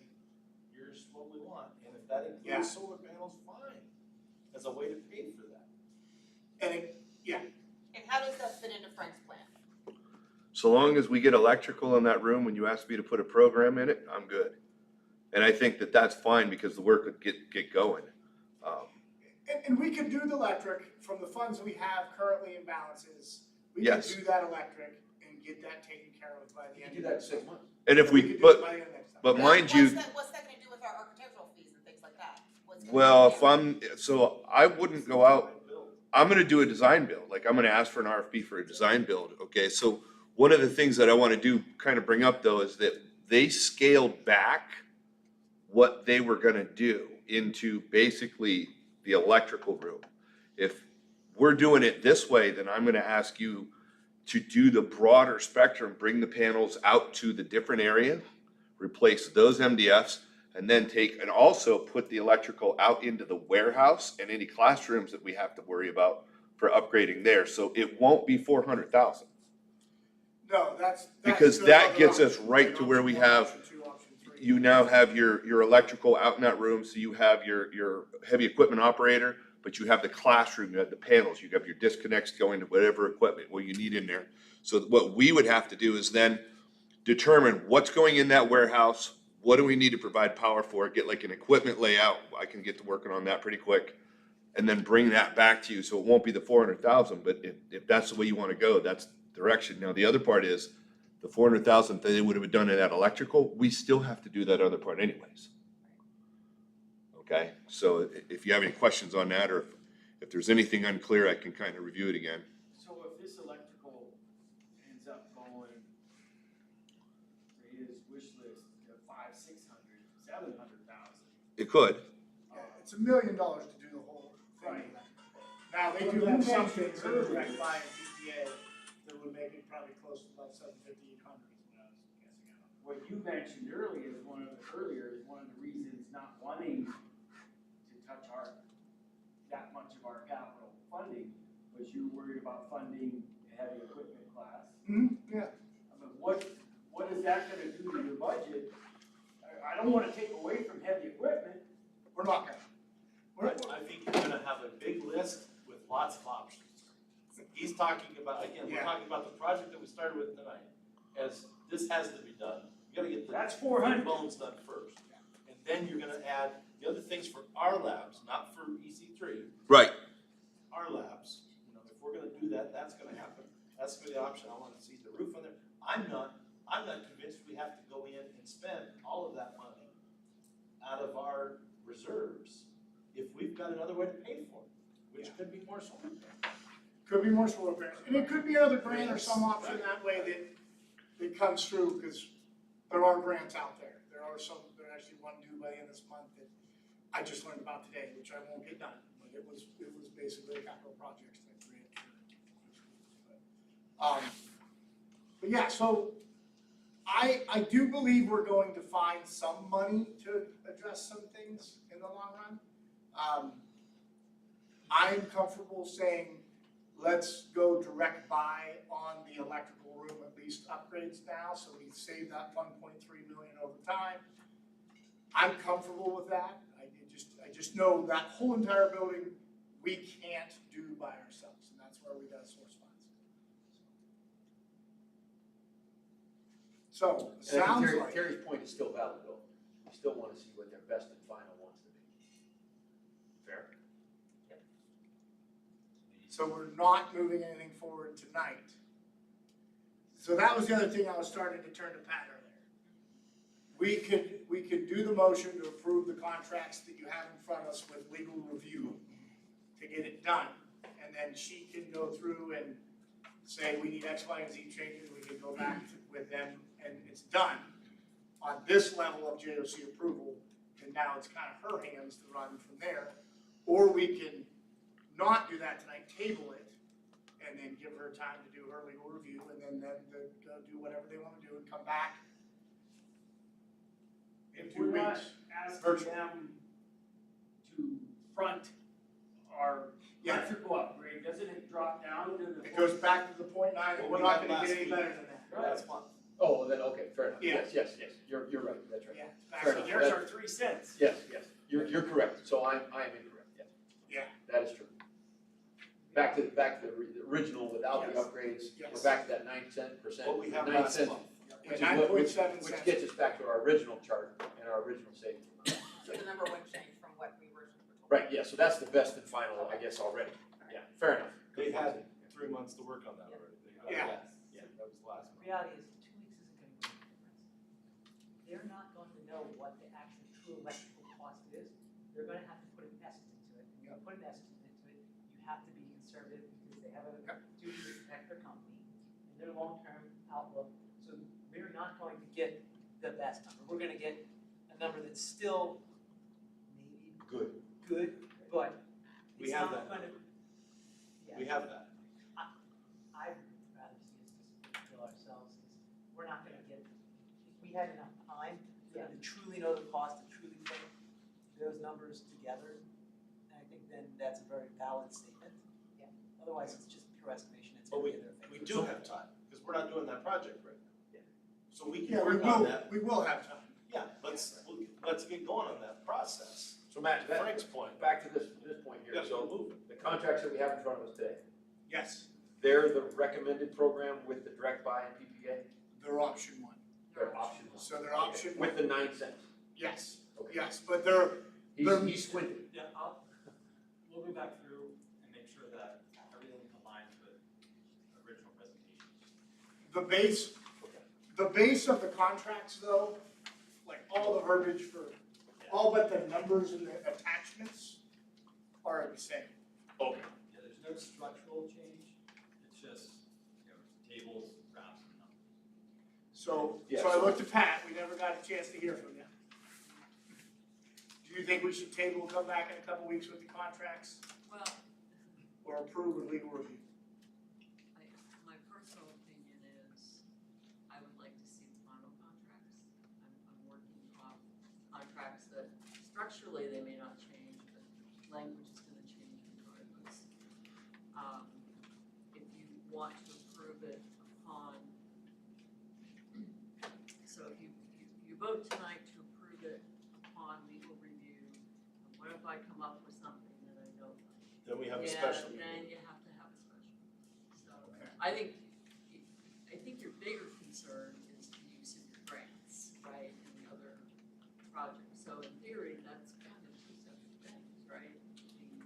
here's what we want. And if that Yeah. includes solar panels, fine, as a way to pay for that. And it, yeah, And how does that fit into Frank's plan? So long as we get electrical in that room, when you ask me to put a program in it, I'm good. And I think that that's fine because the work would get going. and we could do the electric from the funds we have currently in balances. We could Yes. do that electric and get that taken care of by the You end. can do that in 6 months. And if We we, could do it but, by the end of next time. but mind you, What's that gonna do with our architectural fees and things like that? What's gonna well, happen if so I wouldn't go out, I'm gonna do a design build, like I'm gonna ask for an RFP for a design build, okay? So one of the things that I wanna do, kind of bring up though, is that they scaled back what they were gonna do into basically the electrical room. If we're doing it this way, then I'm gonna ask you to do the broader spectrum, bring the panels out to the different area, replace those MDFs, and then take and also put the electrical out into the warehouse and any classrooms that we have to worry about for upgrading there. So it won't be 400,000. No, that's. Because the that other gets us option, right like to where we option 1, have- option 2, option 3. You now have your electrical out in that room, so you have your heavy equipment operator, but you have the classroom, you have the panels, you have your disconnects going to whatever equipment, what you need in there. So what we would have to do is then determine what's going in that warehouse, what do we need to provide power for, get like an equipment layout, I can get to working on that pretty quick, and then bring that back to you, so it won't be the 400,000, but if that's the way you wanna go, that's the direction. Now, the other part is, the 400,000 that they would have done in that electrical, we still have to do that other part anyways. Okay, so if you have any questions on that, or if there's anything unclear, I can kind of review it again. So if this electrical ends up going, say his wish list to 500, 600, 700,000. It could. Yeah, it's $1 million to do the whole thing. Right. Now, they do have some things that are direct buy and PPA that would make it probably close to about 750, 800 is what I was guessing at. What you mentioned earlier is one of the reasons not wanting to touch that much of our capital funding was you were worried about funding a heavy equipment class. Yeah. I mean, what is that gonna do to your budget? I don't wanna take away from heavy equipment. We're not gonna. I think you're gonna have a big list with lots of options. He's talking about, again, we're Yeah. talking about the project that we started with tonight, as this has to be done. You gotta get the That's 400. bones done first. And then you're gonna add the other things for our labs, not for EC3, Right. our labs. You know, if we're gonna do that, that's gonna happen. That's gonna be the option. I wanna see the roof on there. I'm not convinced we have to go in and spend all of that money out of our reserves if we've got another way to pay for it, which could be more solar panels. Could be more solar panels, and it could be another grant or some option that way that comes through, because there are grants out there. There are actually one due by the end of this month that I just learned about today, which I won't get done, but it was basically a capital projects type grant for schools. But yeah, so I do believe we're going to find some money to address some things in the long run. I'm comfortable saying, let's go direct buy on the electrical room, at least upgrades now, so we save that 1.3 million over time. I'm comfortable with that. I just know that whole entire building, we can't do by ourselves, and that's where we gotta source funds. So, it And I sounds think like. Terry's point is still valid though. We still wanna see what their best and final wants to be. Fair? So we're not moving anything forward tonight. So that was the other thing I was starting to turn to Pat earlier. We could do the motion to approve the contracts that you have in front of us with legal review to get it done. And then she can go through and say, we need X, Y, and Z changes, we can go back with them, and it's done. On this level of JOC approval, and now it's kind of her hands to run from there. Or we can not do that tonight, table it, and then give her time to do her legal review, and then them to go do whatever they want to do and come back in If 2 we're not weeks. asking Virtual. them to front our Yeah. electrical upgrade, doesn't it drop down to the? It goes back to the .9, and we're not gonna get any better than that. Last month. Oh, then, okay, fair enough. Yeah. Yes, you're right, that's right. Yeah, it's back Fair to enough. There's our 3 cents. Yes, you're correct, so I'm incorrect, yes. Yeah. That is true. Back to the original without the Yes. upgrades, Yes. we're back to that 9%. What we have 9 last cents, month. which Yeah, is what, 9.7 which cents. gets us back to our original chart and our original savings. So the number wouldn't change from what we originally were told. Right, yeah, so that's the best and final, I guess, already. Yeah, fair enough. They had 3 months to work on that already. Yeah. Yeah, that was last month. The reality is, 2 weeks isn't gonna make a difference. They're not going to know what the actual true electrical cost is. They're gonna have to put an estimate to it. And when you put an estimate to it, you have to be conservative because they have a duty to protect their company and their long-term outlook. So we're not going to get the best number. We're gonna get a number that's still maybe good, but We it's have not that. gonna. Yeah. We have that. I'd rather see us just kill ourselves, because we're not gonna get, if we had enough time to truly know the cost, to truly put those numbers together, and I think then that's a very valid statement. Yeah. Otherwise, it's just pure estimation, it's But gonna be in their favor. We do have time, because we're not doing that project right now. Yeah. So we Yeah, can work on that. we will have time. Yeah, let's get going on that process. So Matt, To Frank's point. back to this point here, Yeah, so move. the contracts that we have in front of us today, Yes, they're the recommended program with the direct buy and PPA, they're option one. they're option one. So they're option With one. the 9 cents. Yes, Okay. yes, but they're, He's squinting. Yeah, we'll go back through and make sure that everything aligns with original presentation. the base of the contracts though, like all the verbiage for, all but the numbers and the attachments are the same. Okay. Yeah, there's no structural change, it's just, tables, graphs, and numbers. So, Yeah, so I so- looked at Pat, we never got a chance to hear from you. Do you think we should table and come back in a couple weeks with the contracts Well, or approve with legal review? my personal opinion is, I would like to see the final contracts. I'm working off contracts that structurally they may not change, but language is gonna change regardless. If you want to approve it upon, so if you vote tonight to approve it upon legal review, what if I come up with something that I don't like? Then we have a Yeah, special then meeting. you have to have a special. So, Okay. I think your bigger concern is the use of your grants, right, and the other projects. So in theory, that's kind of two separate things, right? You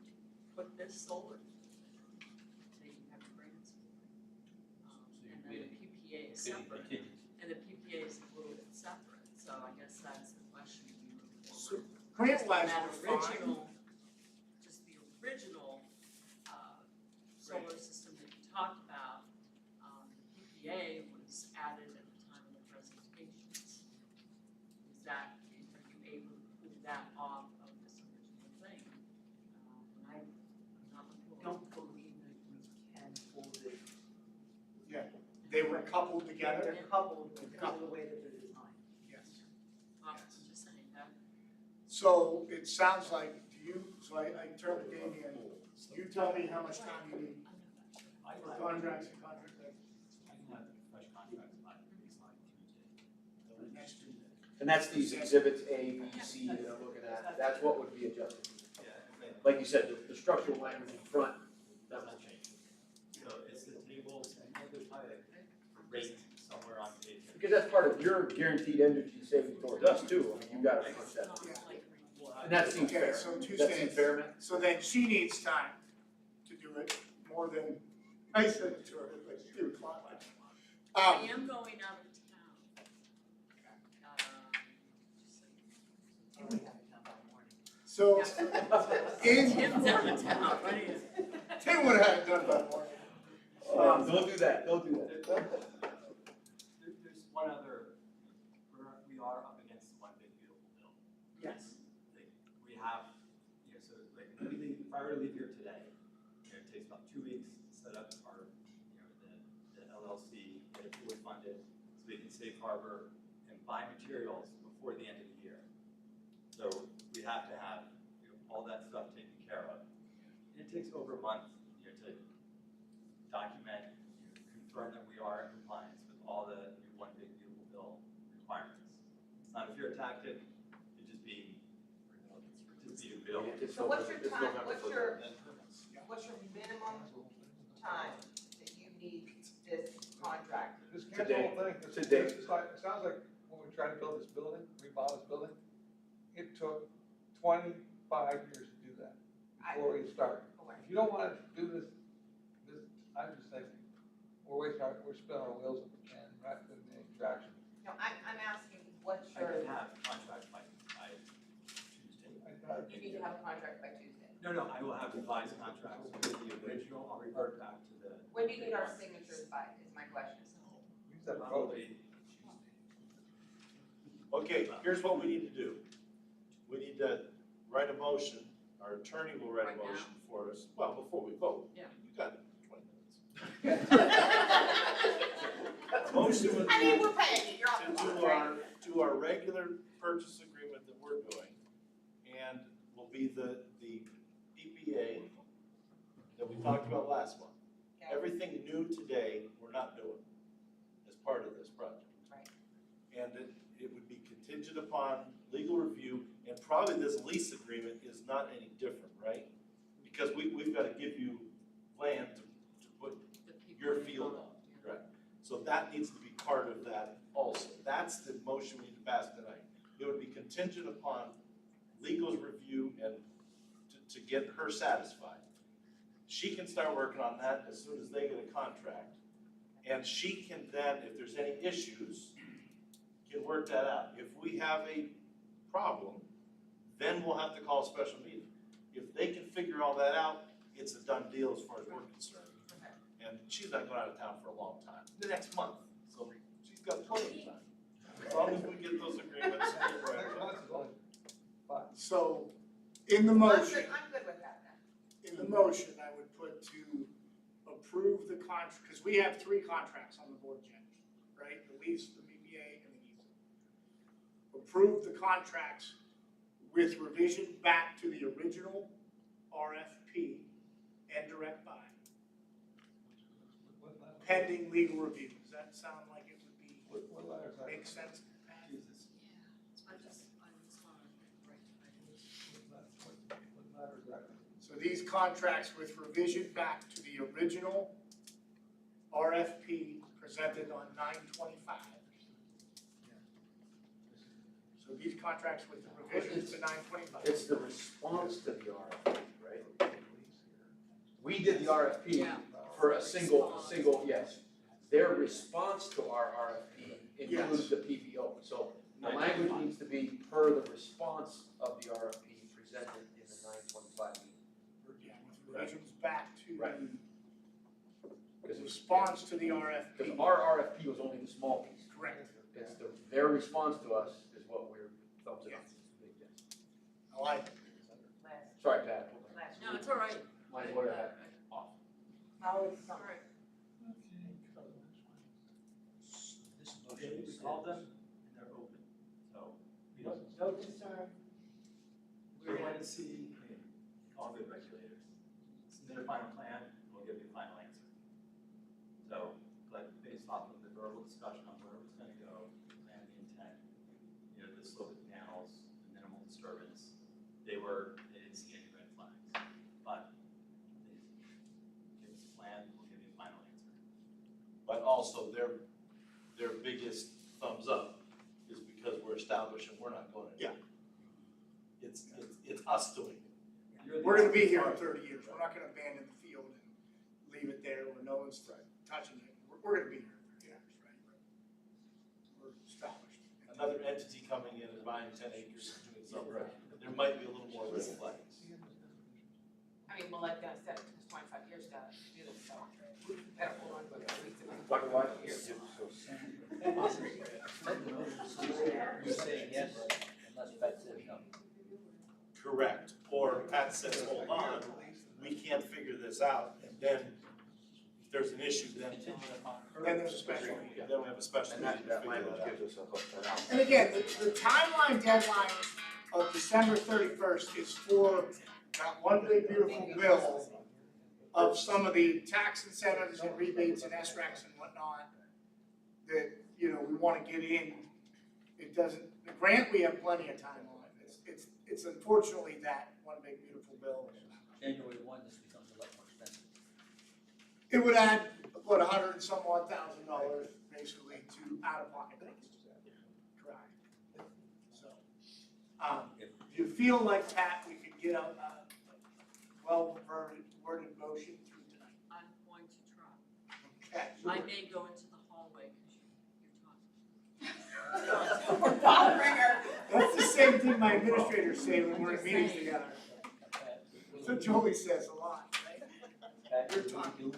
put this solar, so you have grants for it. And then the PPA is separate, and the PPA is a little bit separate, so I guess that's the question we move forward. Grant-wise, that we're fine. original, just the original, solar system that you talked about, the PPA was added at the time of the presentations. Is that, are you able to pull that off of this original thing? And I'm not looking. Don't believe that we can hold it. They were coupled together. They're coupled because of the way that they're designed. Yes. I'm just saying that. So it sounds like, I turn to Damien, you tell me how much time you need for contracts and contract dates. I can have fresh contracts by baseline Tuesday. Next Tuesday. And that's these exhibits A, B, C that I'm looking at, that's what would be adjusted. Yeah, Like you said, the structural language in front, that will change. so it's the tables, and there's probably a rate somewhere on page. Because that's part of your guaranteed energy savings towards us too, I mean, you gotta punch that. And that seems fair. Okay, so That Tuesday, seems fair, man? so then she needs time to do it more than I said to her, like, she would clock it. I am going out of town. Tim would have it done by morning. So, in, Tim's out of town, right? Tim would have had it done by morning. Don't do that, don't do that. There's one other, we are up against one big beautiful bill. Yes. Like, we have, so like, when we leave, if I were to leave here today, it takes about 2 weeks to set up our, the LLC, get it fully funded, so we can safe harbor and buy materials before the end of the year. So we have to have, all that stuff taken care of. And it takes over a month, to document, confirm that we are in compliance with all the one big beautiful bill requirements. It's not a fear tactic, it's just being a bill. So what's your It's time, November what's your minimum time that you need this contract? This Today. cancel thing, Today. it sounds like when we tried to build this building, remodel this building, it took 25 years to do that before we started. If you don't wanna do this, I'm just thinking, we're spinning our wheels if we can, right, with any traction. No, I'm asking, what's I your, can have contracts by Tuesday. you need to have a contract by Tuesday. No, I will have revised contracts with the original, I'll revert back to the. When do you need our signatures by, is my question. Use that vote. Probably Okay, here's what we need to do. We need to write a motion, our attorney will write Right a now? motion for us, well, before we vote. Yeah. You got 20 minutes. Motion would I mean, be we're paying you, you're off the to clock, do right? our regular purchase agreement that we're doing, and will be the PPA that we talked about last month. Okay. Everything new today, we're not doing as part of this project. Right. And it would be contingent upon legal review, and probably this lease agreement is not any different, right? Because we've gotta give you land to put The people your that field follow, on, yeah. right? So that needs to be part of that also. That's the motion we need to pass tonight. It would be contingent upon legal's review and to get her satisfied. She can start working on that as soon as they get a contract. And she can then, if there's any issues, can work that out. If we have a problem, then we'll have to call a special meeting. If they can figure all that out, it's a done deal as far as we're concerned. And she's not going out of town for a long time, the next month, so she's got plenty of time. As long as we get those agreements. Next month is only 5. So, in the I'm motion, good with that then. in the motion, I would put to approve the contract, because we have 3 contracts on the board, Jen, right? The lease, the BPA, and the easement. Approve the contracts with revision back to the original RFP and direct buy, pending legal review. Does that sound like it would be, What letter is that? make sense? Jesus. I just wanna write What letter is that? So these contracts with revision back to the original RFP presented on 9/25. So these contracts with the revisions to 9/25. It's the response to the RFP, right? We did the RFP Yeah. for a single, yes. Their response to our RFP includes Yes. the PPO. So The language needs to be per the response of the RFP presented in the 925 meeting. Yeah, with revisions back to Right. the response to the RFP. Because our RFP was only the small piece. Correct. It's their response to us is what we're thumbs up. I like it. Sorry, Pat. No, it's all right. Mine's what I had. How is All right. We called them, and they're open, so, we don't, no concern? we're going to see, all good regulators. Submit a final plan, we'll give you a final answer. So, but based off of the verbal discussion on where it's gonna go, and the intent, you know, the slope of the panels, the minimal disturbance, they didn't see any red flags. But, they give us a plan, we'll give you a final answer. But also their biggest thumbs up is because we're established and we're not going anywhere. It's us doing it. We're gonna be here in 30 years. We're not gonna abandon the field and leave it there where no one's touching it. We're gonna be here in 30 years, right? We're established. Another entity coming in and buying 10 acres and doing something, there might be a little more red flags. I mean, well, like Dennis said, it took us 25 years to do this, so we better hold on to it at least Like what? years. You're saying yes unless Pat says no. Correct. Or Pat says, hold on, we can't figure this out, and then if there's an issue, then there's a special meeting. Then we have a special And meeting to that figure language that out. gives us a hook. And again, the timeline deadline of December 31st is for that one big beautiful bill of some of the tax incentives and rebates and SRECs and whatnot that, you know, we want to get in. It doesn't, the grant, we have plenty of time on. It's unfortunately that one big beautiful bill. January 1, this becomes a lot more expensive. It would add, what, $100 and some odd thousand basically to out-of-pocket costs. Correct. So, if you feel like, Pat, we could get a well-worded motion through tonight. I'm going to try. Okay. I may go into the hallway because We're bothering her. That's the same thing my administrators say when we're in meetings together. So Jolie says a lot, right? You're talking.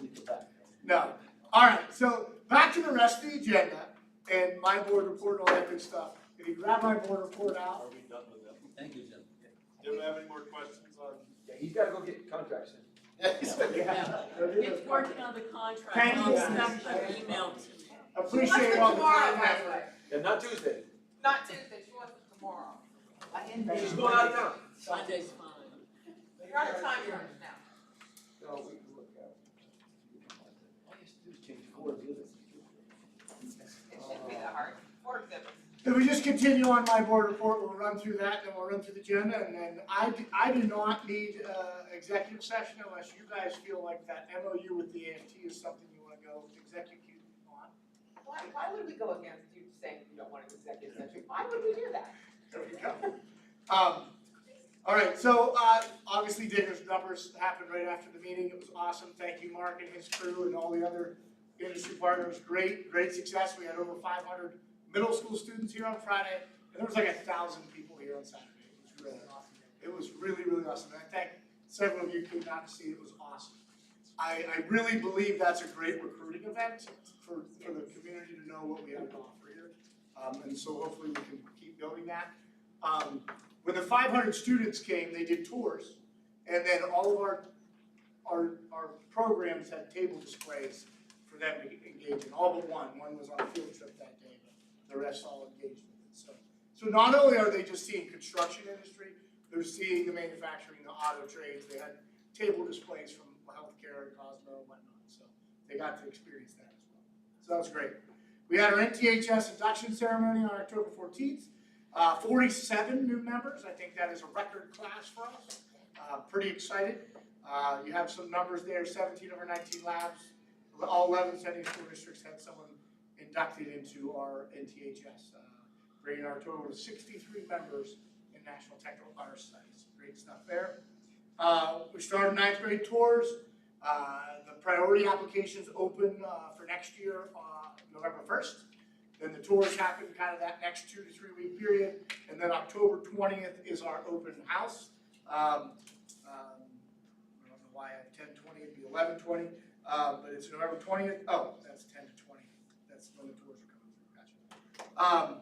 No. All right, so back to the rest of the agenda and my board report and all that good stuff. If you grab my board report out. Are we done with them? Thank you, Jim. Do we have any more questions on? Yeah, he's gotta go get contracts in. it's working on the contract. Thank I'll you. expect an email to me. Appreciate all the time and effort. Yeah, not Tuesday. Not Tuesday, she wants it tomorrow. She's going out of town. Monday's fine. You're on a time you're on now. No, we can look at it. All you have to do is change four exhibits. It shouldn't be that hard. 4 exhibits. If we just continue on my board report, we'll run through that, then we'll run through the agenda, and then I do not need executive session unless you guys feel like that MOU with the AFT is something you wanna go execute on. Why would we go against you saying you don't want an executive session? Why would we do that? There we go. All right, so obviously Digger's numbers happened right after the meeting. It was awesome. Thank you, Mark and his crew and all the other industry partners. Great success. We had over 500 middle school students here on Friday, and there was like 1,000 people here on Saturday. It was really awesome. And I thank several of you came out to see it. It was awesome. I really believe that's a great recruiting event for the community to know what we have to offer here. And so hopefully we can keep building that. When the 500 students came, they did tours, and then all of our programs had table displays for them to engage in, all but one. One was on a field trip that day, but the rest all engaged with it. So not only are they just seeing construction industry, they're seeing the manufacturing, the auto trades. They had table displays from healthcare and Cosmo and whatnot, so they got to experience that as well. So that was great. We had our NTHS induction ceremony on October 14th. 47 new members. I think that is a record class for us. Pretty excited. You have some numbers there, 17 over 19 labs. All 11 sending school districts had someone inducted into our NTHS, bringing our total to 63 members in National Technical Honor Studies. Great stuff there. We started 9th grade tours. The priority applications open for next year, November 1st. Then the tours happen kind of that next 2 to 3 week period. And then October 20th is our open house. I don't know why I have 10/20, it'd be 11/20, but it's November 20th. Oh, that's 10 to 20. That's when the tours are coming through, gotcha.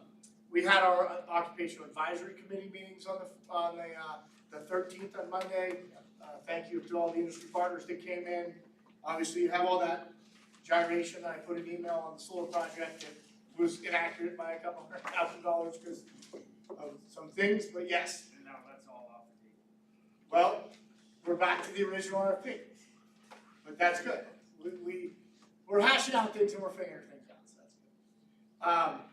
We had our occupational advisory committee meetings on the 13th on Monday. Thank you to all the industry partners that came in. Obviously, you have all that gyration. I put an email on the solar project that was inaccurate by a couple $100,000 because of some things, but yes. And now that's all off the table. Well, we're back to the original RFP, but that's good. We're hashing out things and we're figuring things out, so that's good.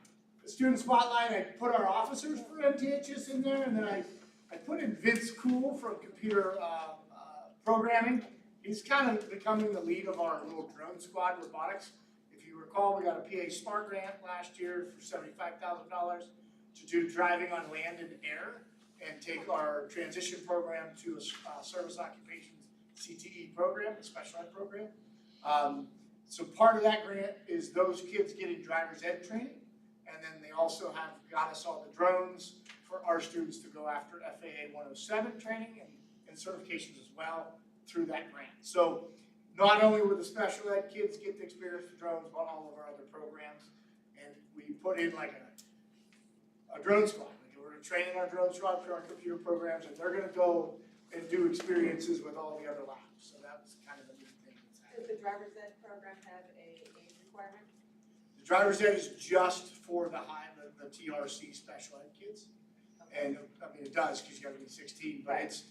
The student spotlight, I put our officers for MTHS in there, and then I put in Vince Cool from computer programming. He's kind of becoming the lead of our little drone squad robotics. If you recall, we got a PA Smart grant last year for $75,000 to do driving on land and air and take our transition program to a service occupations CTE program, a special ed program. So part of that grant is those kids getting driver's ed training, and then they also have got us all the drones for our students to go after FAA 107 training and certifications as well through that grant. So not only will the special ed kids get to experience the drones, but all of our other programs. And we put in like a drone squad. Like we're training our drone squad for our computer programs, and they're gonna go and do experiences with all the other labs. So that was kind of a neat thing that's happening. Does the driver's ed program have a age requirement? The driver's ed is just for the TRC special ed kids. And I mean, it does, because you have to be 16, but Right.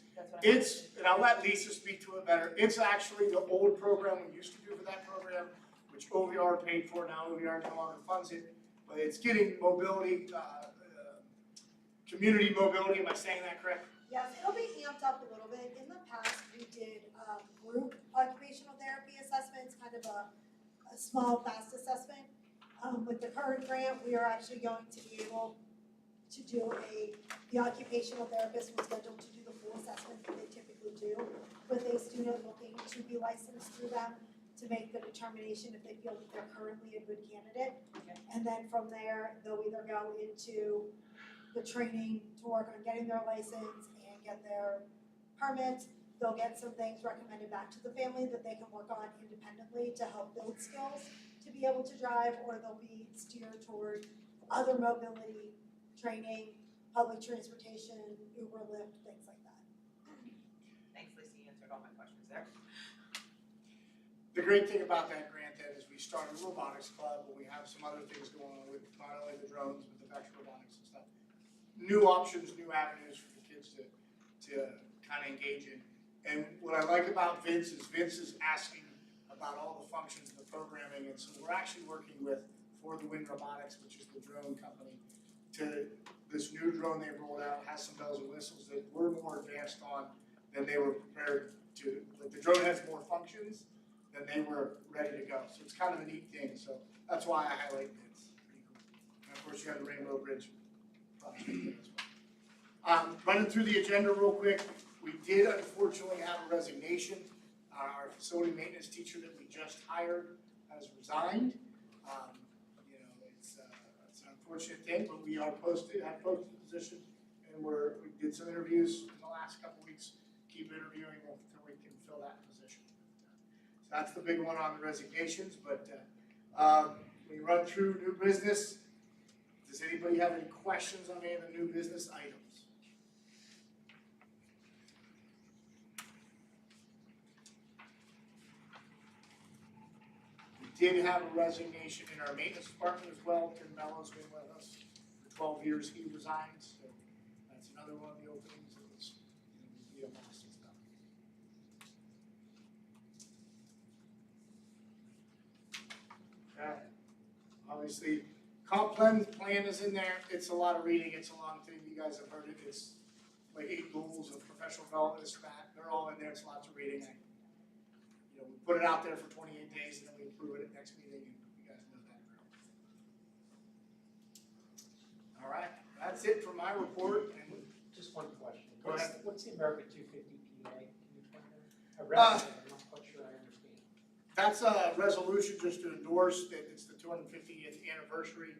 and I'll let Lisa speak to it better. It's actually the old program we used to do for that program, which OVR paid for. Now OVR no longer funds it, but it's getting mobility, community mobility. Am I saying that correct? Yes, it'll be amped up a little bit. In the past, we did group occupational therapy assessments, kind of a small, fast assessment. With the current grant, we are actually going to be able to do the occupational therapist was scheduled to do the full assessment that they typically do with a student looking to be licensed through them to make the determination if they feel that they're currently a good candidate. And then from there, they'll either go into the training to work on getting their license and get their permits. They'll get some things recommended back to the family that they can work on independently to help build skills to be able to drive, or they'll be steered toward other mobility training, public transportation, Uber, Lyft, things like that. Thanks, Lisa, you answered all my questions there. The great thing about that grant then is we started a robotics club, but we have some other things going on with not only the drones, but the vector robotics and stuff. New options, new avenues for the kids to kind of engage in. And what I like about Vince is asking about all the functions of the programming, and so we're actually working with For the Wind Robotics, which is the drone company, to this new drone they rolled out, has some bells and whistles that we're more advanced on than they were prepared to. Like the drone has more functions than they were ready to go. So it's kind of a neat thing. So that's why I highlight this. Pretty cool. And of course you have the Rainbow Bridge project as well. Running through the agenda real quick, we did unfortunately have a resignation. Our facility maintenance teacher that we just hired has resigned. It's an unfortunate thing, but we have posted the position, and we did some interviews in the last couple weeks. Keep interviewing until we can fill that position. So that's the big one on the resignations, but we run through new business. Does anybody have any questions on any of the new business items? Did have a resignation in our maintenance department as well. Tim Mello's been with us for 12 years. He resigned, so that's another one of the openings that was, we lost and stuff. Okay. Obviously, comp plan is in there. It's a lot of reading. It's a long thing. You guys have heard it. It's like 8 goals of professional development, this, that. They're all in there. It's lots of reading. We put it out there for 28 days and then we approve it at next meeting, and you guys know that. All right, that's it for my report. And Just one question. Go ahead. What's the American 250 PA? Can you explain that? I read it, I'm not quite sure I understand. that's a resolution just to endorse that it's the 250th anniversary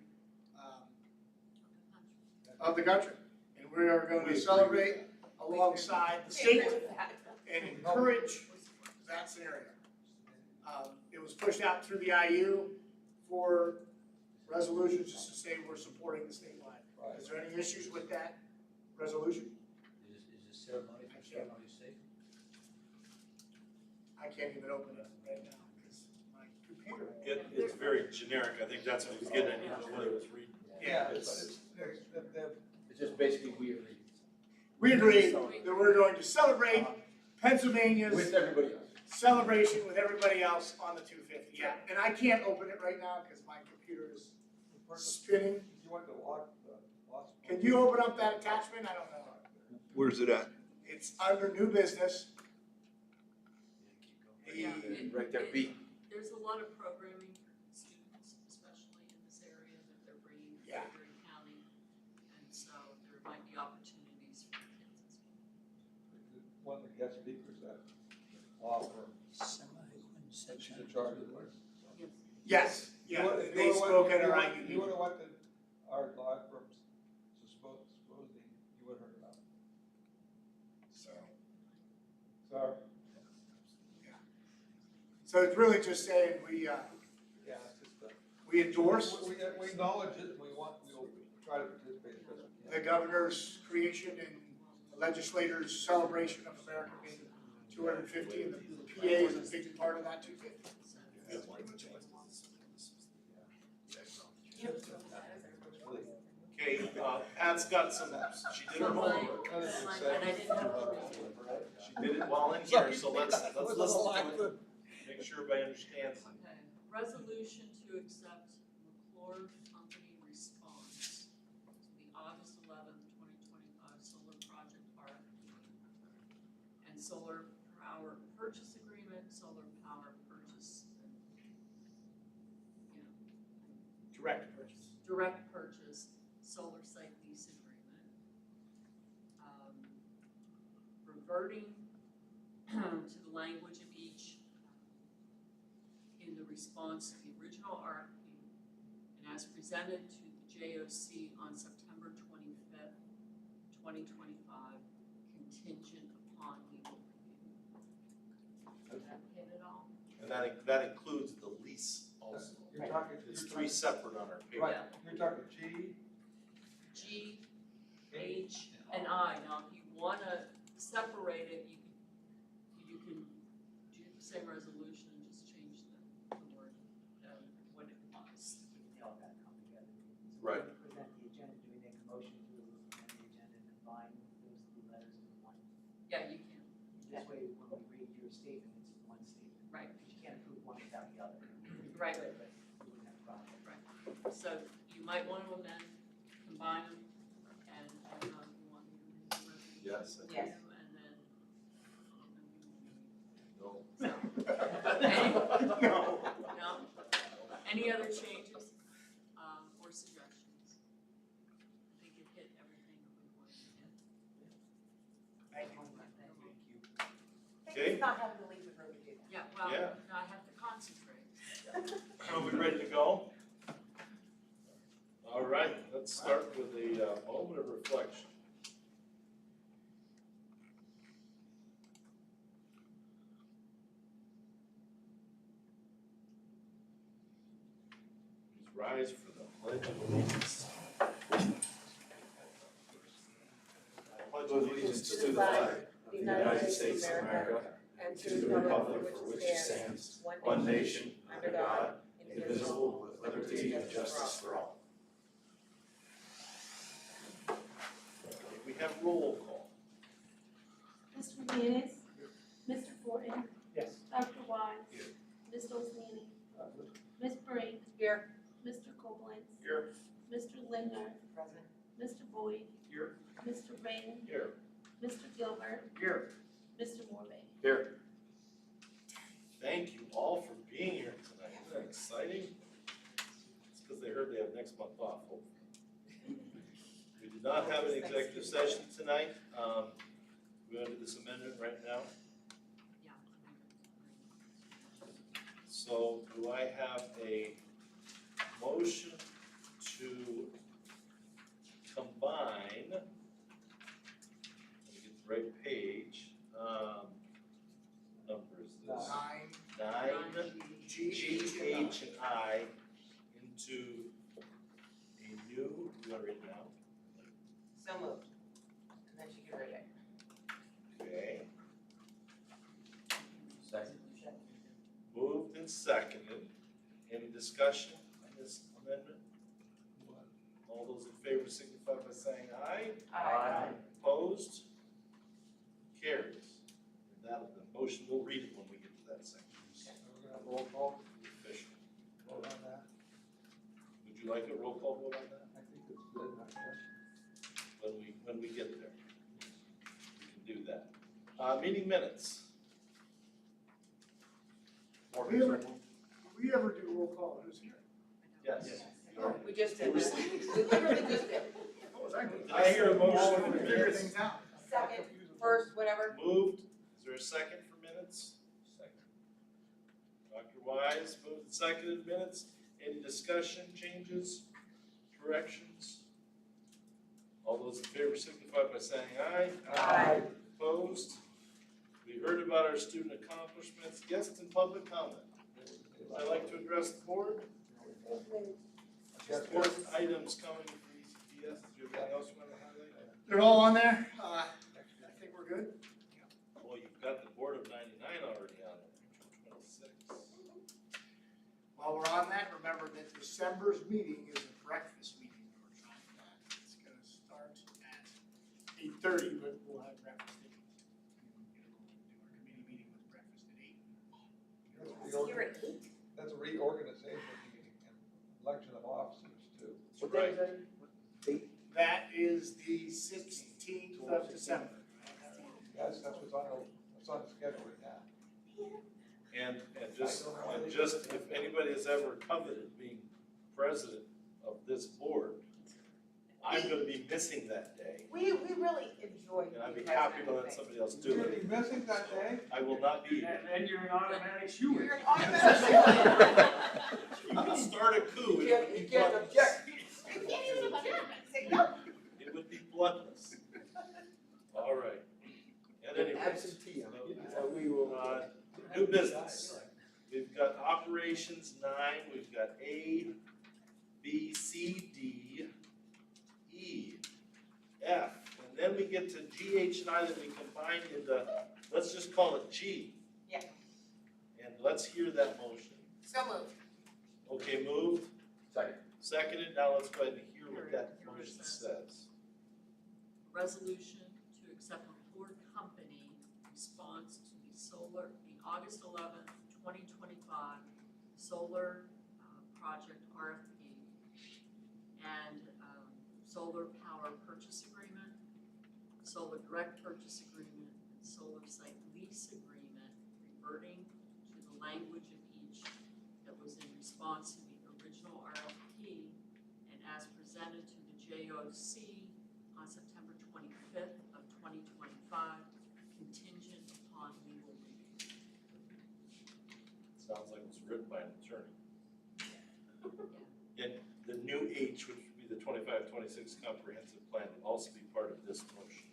of the country. And we are going to celebrate alongside the state and encourage that scenario. It was pushed out through the IU for resolutions just to say we're supporting the statewide. Is there any issues with that resolution? Is this ceremony for ceremony sake? I can't even open it right now because my computer. It's very generic, I think that's what he's getting at, what he was reading. Yeah, It's- It's just basically we agree. We agree that we're going to celebrate Pennsylvania's With everybody else. celebration with everybody else on the 250. Yeah, and I can't open it right now because my computer is spinning. You want to lock the. Can you open up that attachment? I don't know. Where's it at? It's under new business. Yeah, Right there, B. There's a lot of programming for students, especially in this area, that they're bringing to Yeah. Gregory County. And so there might be opportunities for kids as well. One of the guest speakers that law firm, she's in charge of this. Yes, yeah, they spoke at our IU You would meeting. have wanted our law firms supposedly, you would have heard about it. So, So, so it's really just saying we yeah, it's just, we endorse we acknowledge it, we'll try to participate as best we the can. governor's creation and the legislators' celebration of America being 250, and the PA is a big part of that 250. Okay, Pat's got some, she did her homework. And I didn't have to read it. She did it while in here, so let's listen to it. Make sure everybody understands. Okay, resolution to accept McClure Company response to the August 11th, 2025 solar project RFP and solar power purchase agreement, solar power purchase, Direct purchase. direct purchase, solar site lease agreement. Reverting to the language of each in the response to the original RFP and as presented to the JOC on September 25th, 2025, contingent upon legal review. Does that hit it all? And that includes the lease also. You're talking. It's three separate on our paper. Right, you're talking G, H, and I. Now, if you wanna separate it, you can do the same resolution and just change the word, what it was. They all gotta come together. So Right. when we present the agenda, do we make a motion to amend the agenda and combine those two letters into one? Yeah, you can, This way, when we read your statement, it's one statement. right, Because you can't approve one without the other. right. But you wouldn't have a problem. So you might wanna amend, combine them, and I don't know if you want me to read the resolution. Yes. for Yes. you, and then. No. No. No? Any other changes, or suggestions? I think it hit everything that we wanted to hit. Thank you. Okay. It's not having to leave the room to do that. Yeah, well, Yeah. now I have to concentrate. Are we ready to go? All right, let's start with a moment of reflection. Please rise for the pledge of allegiance. I pledge allegiance to the flag of the United States of America and to the republic for which it stands, one nation, under God, indivisible, with liberty and justice for all. We have roll call. Mr. Hernandez. Mr. Fortin. Yes. Dr. Wise. Here. Ms. Osmanni. Ms. Brink. Here. Mr. Koblenz. Here. Mr. Lindner. Present. Mr. Boyd. Here. Mr. Rain. Here. Mr. Gilbert. Here. Mr. Morvay. Here. Thank you all for being here tonight. Isn't that exciting? It's because they heard they have next month off, hopefully. We did not have an executive session tonight. We're going to do this amendment right now. Yeah. So do I have a motion to come combine, let me get the right page, number is this? Nine, G, H, and I into a new, you want to read it now? So moved. And then she can read it. Okay, Second. moved and seconded. Any discussion on this amendment? All those in favor signify by saying aye. Aye. Opposed? Carries. And that, the motion, we'll read it when we get to that section. We're gonna have roll call, Official. vote on that. Would you like a roll call vote on that? I think it's good, I guess. When we get there. We can do that. Meeting minutes. We ever do roll call, who's here? Yes. We just did It was- that. We literally just did. What was I doing? Did I hear a motion for Figure minutes? things out. Second, first, whatever. Moved. Is there a second for minutes? Second. Dr. Wise, moved and seconded minutes. Any discussion, changes, corrections? All those in favor signify by saying aye. Aye. Opposed? We heard about our student accomplishments. Guest and public comment. Would I like to address the board? Board items coming from ECTS. Do you have anything else you want to highlight? They're all on there. I think we're good. Well, you've got the board of 99 already on there, 26. While we're on that, remember that December's meeting is a breakfast meeting that we're trying to have. It's gonna start at 8:30, but we'll have breakfast at 8. Do our committee meeting with breakfast at 8. You're at 8? That's a reorganization meeting and election of officers too. What day is that? Date? That is the 16th of December. That's what's on the schedule right now. And just if anybody has ever coveted being president of this board, I'm gonna be missing that day. We really enjoyed. And I'd be happy to let somebody else do You're gonna it. be missing that day? I will not be here. And you're an automatic shoo-in. You're an automatic. You can start a coup, You it would be can't bloodless. object. You can't even object. Say no. It would be bloodless. All right. At any rate, Absentee, we will. new business. We've got operations 9, we've got A, B, C, D, E, F, and then we get to G, H, and I that we combined into, let's just call it G. Yeah. And let's hear that motion. So moved. Okay, moved, Second. seconded, now let's go ahead and hear what that motion says. Resolution to accept report company response to the August 11th, 2025 solar project RFP and solar power purchase agreement, solar direct purchase agreement, and solar site lease agreement, reverting to the language of each that was in response to the original RFP and as presented to the JOC on September 25th of 2025, contingent upon legal review. Sounds like it was written by an attorney. And the new H, which would be the 25-26 comprehensive plan, would also be part of this motion.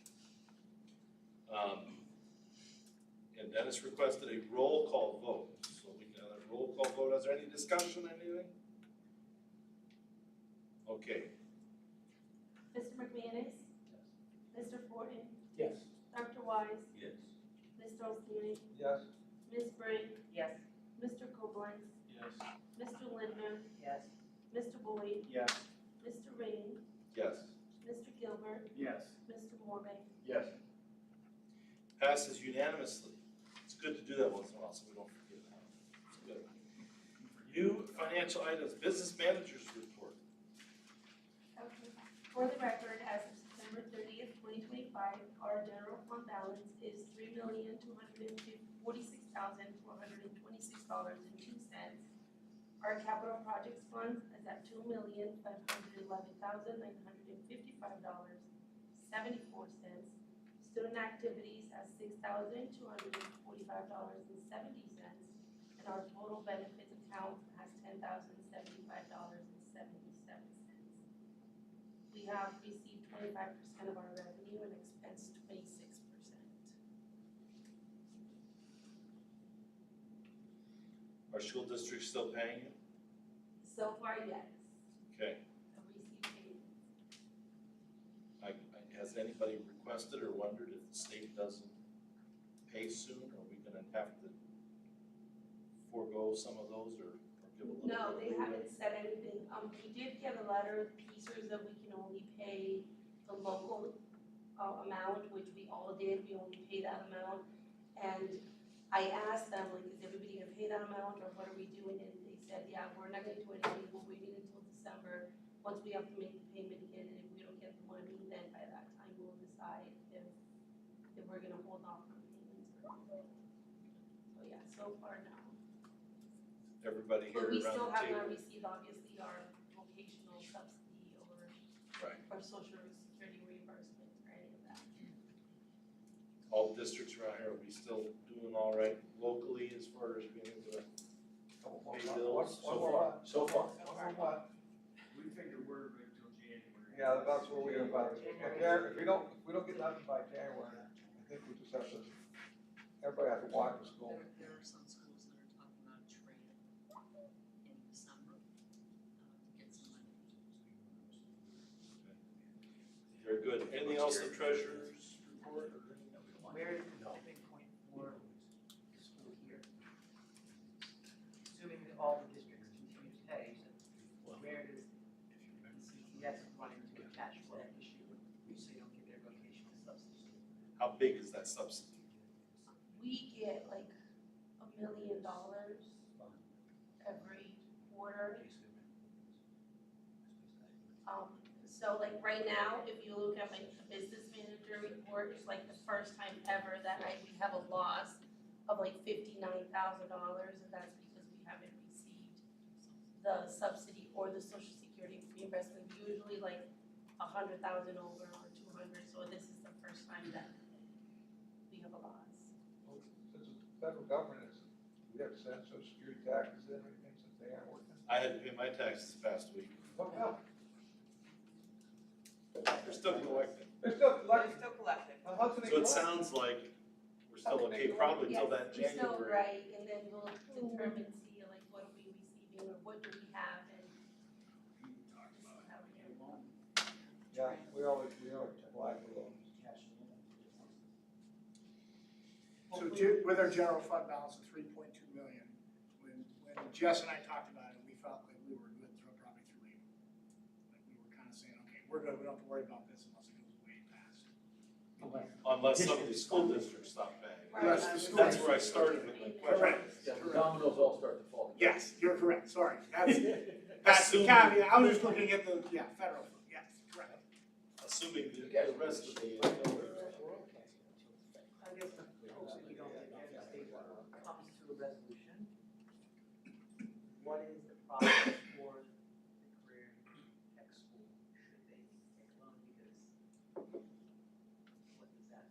And Dennis requested a roll call vote, so we can have a roll call vote. Is there any discussion, anything? Okay. Mr. McManus? Mr. Fortin? Yes. Dr. Wise? Yes. Mr. O'Leary? Yes. Ms. Brink? Yes. Mr. Koblenz? Yes. Mr. Lindner? Yes. Mr. Boyd? Yes. Mr. Rain? Yes. Mr. Gilbert? Yes. Mr. Morvay? Yes. Passes unanimously. It's good to do that once in a while, so we don't forget that. It's good. New financial items, business managers report. Okay. For the record, as of September 30th, 2025, our general fund balance is $3,246,426.02. Our capital projects fund is at $2,511,955.74. Student activities at $6,245.70. And our total benefits account has $10,075.77. we have received 25% of our revenue and expensed 26%. Are school districts still paying you? So far, yes. Okay. I've received payments. Has anybody requested or wondered if the state doesn't pay soon, are we gonna have to forego some of those or give a little bit? No, they haven't said anything. We did get a letter, PCERS, that we can only pay the local amount, which we all did. We only pay that amount. And I asked them, like, is everybody gonna pay that amount or what are we doing? And they said, yeah, we're not gonna do anything. We're waiting until December. Once we have to make the payment again, and if we don't get the money, then by that time we'll decide if we're gonna hold off on payments or not. So yeah, so far no. Everybody here But we around still the have table? not received obviously our vocational subsidy or Right. our social security reimbursement or any of that. All districts around here, are we still doing all right locally as far as being able to pay bills? One more month. So far. One more month. We figured we're good till January. Yeah, that's where we are about. If we don't get nothing by January, I think we just have to, everybody has to walk to school. There are some schools that are talking about a trade in December to get some money. Very good. Anything else the treasurer's report? Where is the tipping point for the school year? Assuming that all the districts continue to pay, so where does the ECTS run into a catch for that issue, so you don't get their vocational subsidy? How big is that subsidy? We get like $1 million every quarter. So like right now, if you look at my business manager report, it's like the first time ever that we have a loss of like $59,000, and that's because we haven't received the subsidy or the social security reimbursement. Usually like 100,000 over or 200, so this is the first time that we have a loss. Since the federal government is, we have to send social security taxes and everything since they aren't working. I had to pay my taxes this past week. What the hell? They're still collecting. They're still They're collecting. still collecting. How can they So it collect? sounds like we're still okay probably till that Yes, we're still January. right, and then we'll determine, see like what are we receiving or what do we have and this is how we get along. Yeah, we always apply for those. So with our general fund balance of 3.2 million, when Jess and I talked about it, we felt like we were good probably through April. Like we were kind of saying, okay, we're good, we don't have to worry about this unless it goes way past. Unless some of these school districts stop paying. Unless the school- That's where I started with my question. Correct. Yeah, the dominoes all start to fall. Yes, you're correct, sorry. That's the caveat, I was just looking at the, federal, yes, correct. Assuming the rest of the. I guess hopefully we don't get there, the state comes to a resolution. What is the process for the career tech school? Should they take a loan because what does that?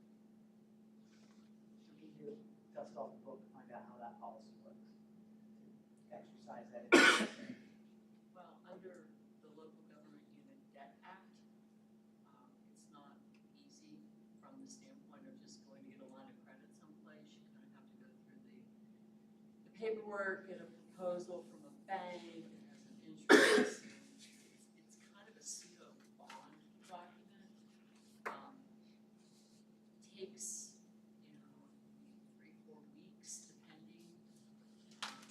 Should we do dust off the book to find out how that policy works? Exercise that. Well, under the Local Government Unit Debt Act, it's not easy from the standpoint of just going to get a line of credit someplace. You kind of have to go through the paperwork, get a proposal from a bank, it has an interest. It's kind of a pseudo bond document. Takes, 3-4 weeks depending.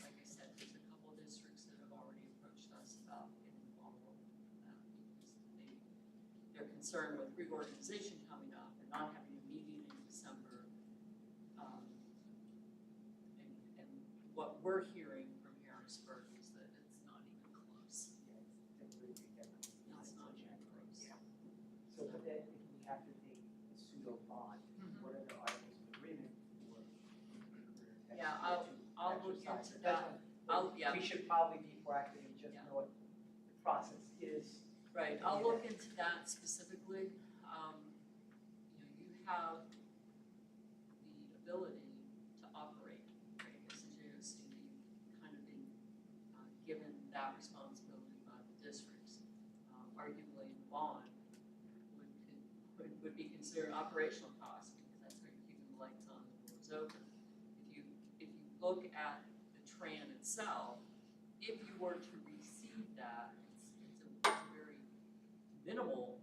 Like I said, there's a couple of districts that have already approached us about getting involved with that because they're concerned with reorganization coming up and not having a meeting in December. And what we're hearing from Harrisburg is that it's not even close. It's not even close. So, but then if we have to take a pseudo bond, what are the articles of agreement for career tech? Yeah, I'll look exercise? into That's that. what- Yeah. We should probably be proactive and just know what the process is. Right, I'll look into that specifically. You have the ability to operate, right, as a JOC, kind of being given that responsibility by the districts. Arguably in bond, would be considered operational costs, because that's where you're keeping the lights on, the doors open. If you look at the tran itself, if you were to receive that, it's a very minimal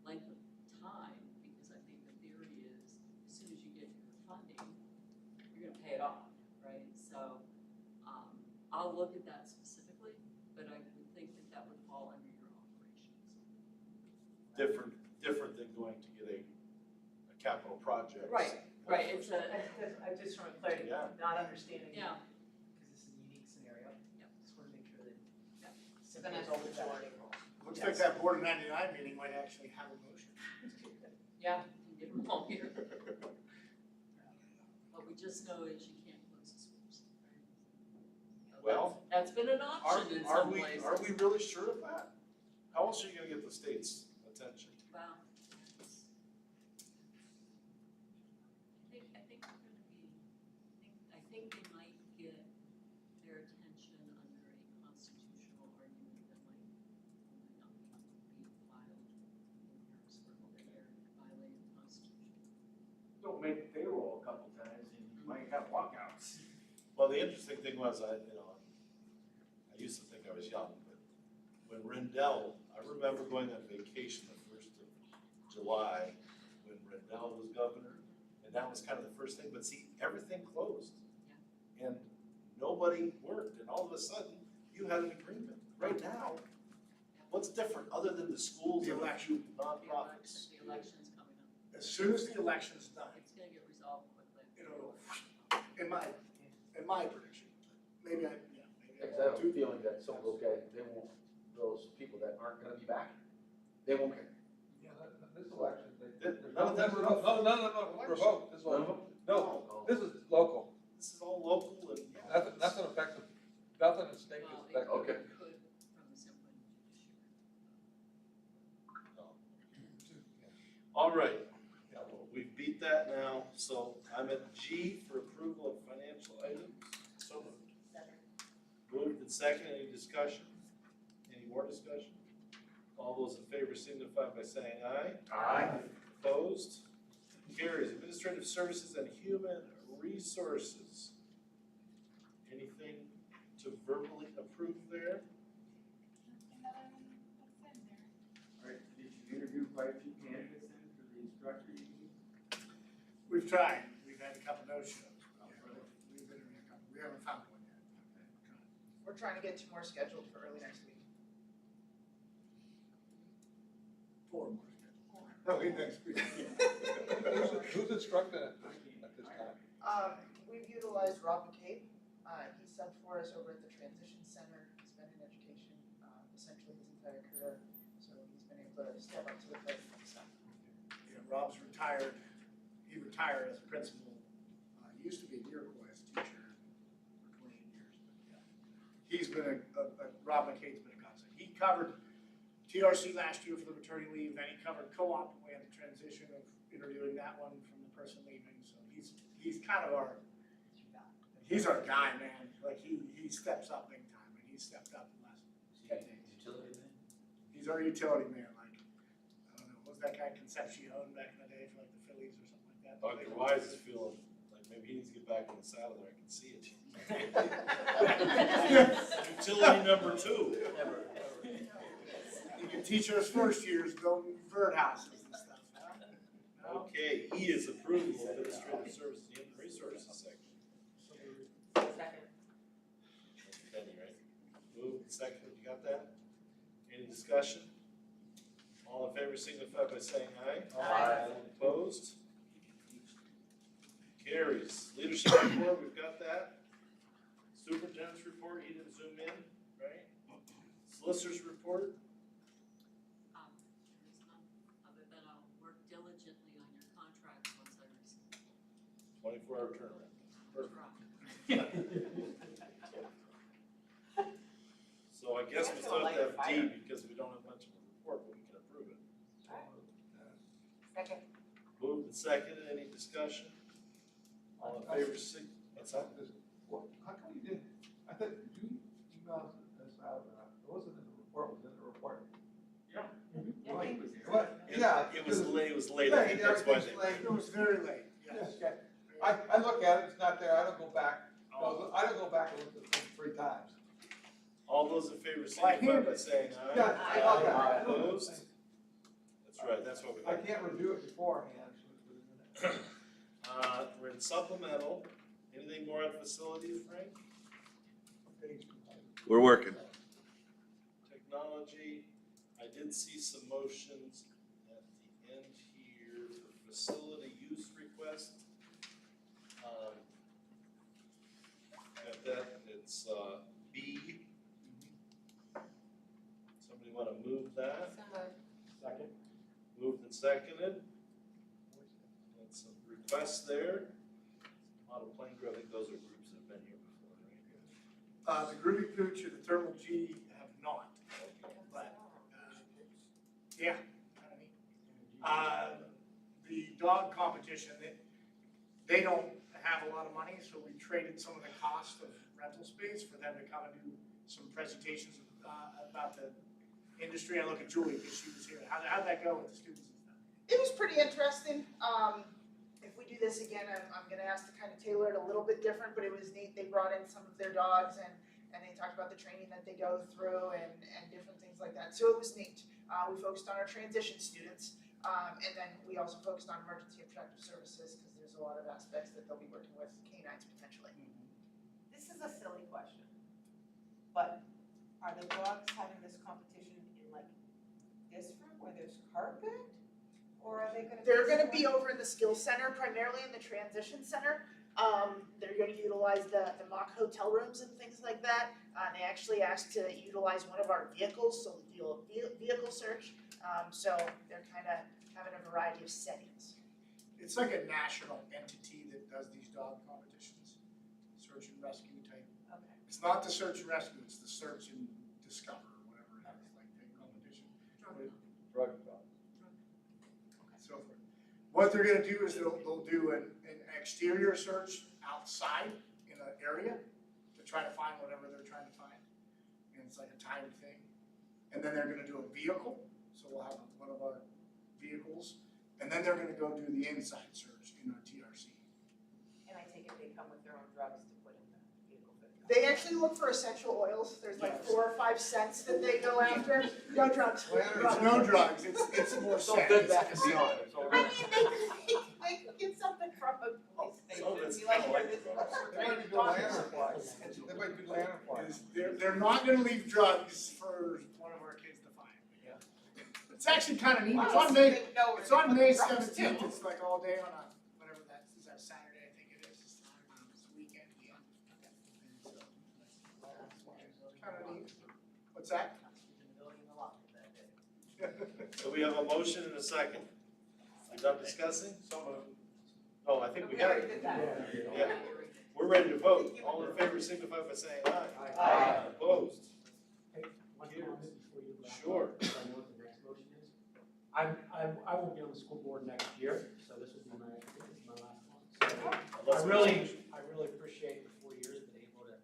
length of time, because I think the theory is, as soon as you get your funding, you're gonna pay it off, right? So, I'll look at that specifically, but I would think that that would fall under your operations. Different than going to get a capital project. Right, it's a, I just from clarity, Yeah. not understanding. yeah, Because this is a unique scenario. Yep. Just want to make sure that. Yep. Simple as always. Looks like that Board of 99 meeting might actually have a motion. yeah, you can get them all here. What we just know is you can't close the schools. So Well, that's been an option in Are some we places. really sure of that? How else are you gonna get the state's attention? Well, I think we're gonna be, I think they might get their attention under a constitutional argument that might not be filed in Harrisburg, that they're violating the Constitution. Don't make the payroll a couple times and you might have walkouts. Well, the interesting thing was, I used to think I was young, but when Rendell, I remember going on vacation the 1st of July when Rendell was governor, and that was kind of the first thing, but see, everything closed. And nobody worked, and all of a sudden, you had an agreement. Right now, what's different, other than the schools The and a election. few nonprofits? The election's coming up. As soon as the election's done, It's gonna get resolved quickly. it'll, in my prediction, maybe I, yeah, maybe Because I I have a feeling that some of those guys, they won't, those people that aren't gonna be back, they won't care. Yeah, this election, None of them were no, revoked, this one. No, this is local. This is all local and. Nothing affects, nothing in state is Well, affected. Okay. it could from the standpoint of judiciary. All right, yeah, well, we've beat that now, so I'm at G for approval of financial items. So moved. Moved and second, any discussion? Any more discussion? All those in favor signify by saying aye. Aye. Opposed? Carries. Administrative services and human resources. Anything to verbally approve there? All right, did you interview quite a few candidates then for the instructor you need? we've tried, we've had a couple no-shows. We've interviewed a couple, we haven't found one yet. We're trying to get 2 more scheduled for early next week. 4 more scheduled. Early next week. Who's instructing at this time? We've utilized Rob McCabe. He subbed for us over at the Transition Center. He's been in education essentially his entire career, so he's been able to step up to the plate. So. Yeah, Rob's retired, he retired as a principal, he used to be a Iroquois teacher for 28 years, but yeah. He's been Rob McCabe's been a godsend. He covered TRC last year for the maternity leave, then he covered co-op when we had the transition of interviewing that one from the person leaving, so he's kind of he's our guy, man. Like he steps up big time, and he's stepped up the last 10 days. Utility man? He's our utility man, like, I don't know, what was that guy Concepcion back in the day for like the Phillies or something like that? Dr. Wise is feeling like maybe he needs to get back in the saddle there, I can see it. Utility number 2. You can teach us first years building birdhouses and stuff, huh? No? Okay, E is approval of administrative services and human resources section. Second. Penny, right? Moved and seconded, you got that? Any discussion? All in favor signify by saying aye. Aye. Opposed? Carries. Leadership report, we've got that. Superintendent's report, he didn't zoom in, right? Solicitor's report, There's none, other than I'll work diligently on your contracts once I receive them. 24-hour turnaround. So I guess we still have to have D because we don't have much of a report, but we can approve it. Second. Moved and seconded, any discussion? All in favor, what's that? How come you didn't, I thought, did you email this out, it wasn't in the report, was it in the report? Yeah. What? It- Yeah. It was late, I think that's why Everything's late. It was very late, yes. Okay. I look at it, it's not there, I don't go back, I don't go back and look at the thing 3 times. All those in favor signify by saying aye. Yeah, Aye. Opposed? That's right, that's what we I like. can't review it beforehand. We're in supplemental. Anything more on facilities, Frank? We're working. Technology, I did see some motions at the end here for facility use request. Got that, it's B. Somebody wanna move that? Second. Moved and seconded. That's some requests there. Model plane crew, I think those are groups that have been here before, right? The Groovy Pooch and the Thermal G have not, but, yeah, kind of neat. The dog competition, they don't have a lot of money, so we traded some of the cost of rental space for them to come and do some presentations about the industry. I look at Julie because she was here. How'd that go with the students and stuff? It was pretty interesting. If we do this again, I'm gonna ask to kind of tailor it a little bit different, but it was neat. They brought in some of their dogs and they talked about the training that they go through and different things like that. So it was neat. We focused on our transition students. And then we also focused on emergency and protective services because there's a lot of aspects that they'll be working with canines potentially. This is a silly question, but are the dogs having this competition in like this room where there's carpet? Or are they gonna? They're gonna be over in the skills center, primarily in the transition center. They're gonna utilize the mock hotel rooms and things like that. They actually asked to utilize one of our vehicles, so we'll do a vehicle search. So they're kind of having a variety of settings. It's like a national entity that does these dog competitions, search and rescue type. Okay. It's not the search and rescue, it's the search and discover, or whatever it is, like type competition. Drug dog. So forth. What they're gonna do is they'll do an exterior search outside in an area to try to find whatever they're trying to find. And it's like a timed thing. And then they're gonna do a vehicle, so we'll have one of our vehicles. And then they're gonna go do the inside search in our TRC. And I take it they come with their own drugs to put in the vehicle for the dog. They actually look for essential oils. There's like 4 or 5 scents that they go after. No drugs. It's no drugs, it's more So scent. Bed Bath & Beyond. It's all I right. mean, they could get something from a police Some of station. it's Be like, kinda here, like- this is what we're They trying might to be talk doing about. lantern flies. They might be lantern flies. They're not gonna leave drugs for one of our kids to find. It's actually kinda neat. It's on May, it's on May 17th. It's like all day on a, whatever that, is that Saturday, I think it is. It's the weekend, yeah. Kinda neat. What's that? So we have a motion and a second. We done discussing? Oh, I think we got it. Yeah. We're ready to vote. All in favor signify by saying aye. Aye. Opposed? Hey, one comment before you wrap up, Sure. so I know what the next motion is. I won't be on the school board next year, so this will be I think this is my last one. So I really appreciate the 4 years been able to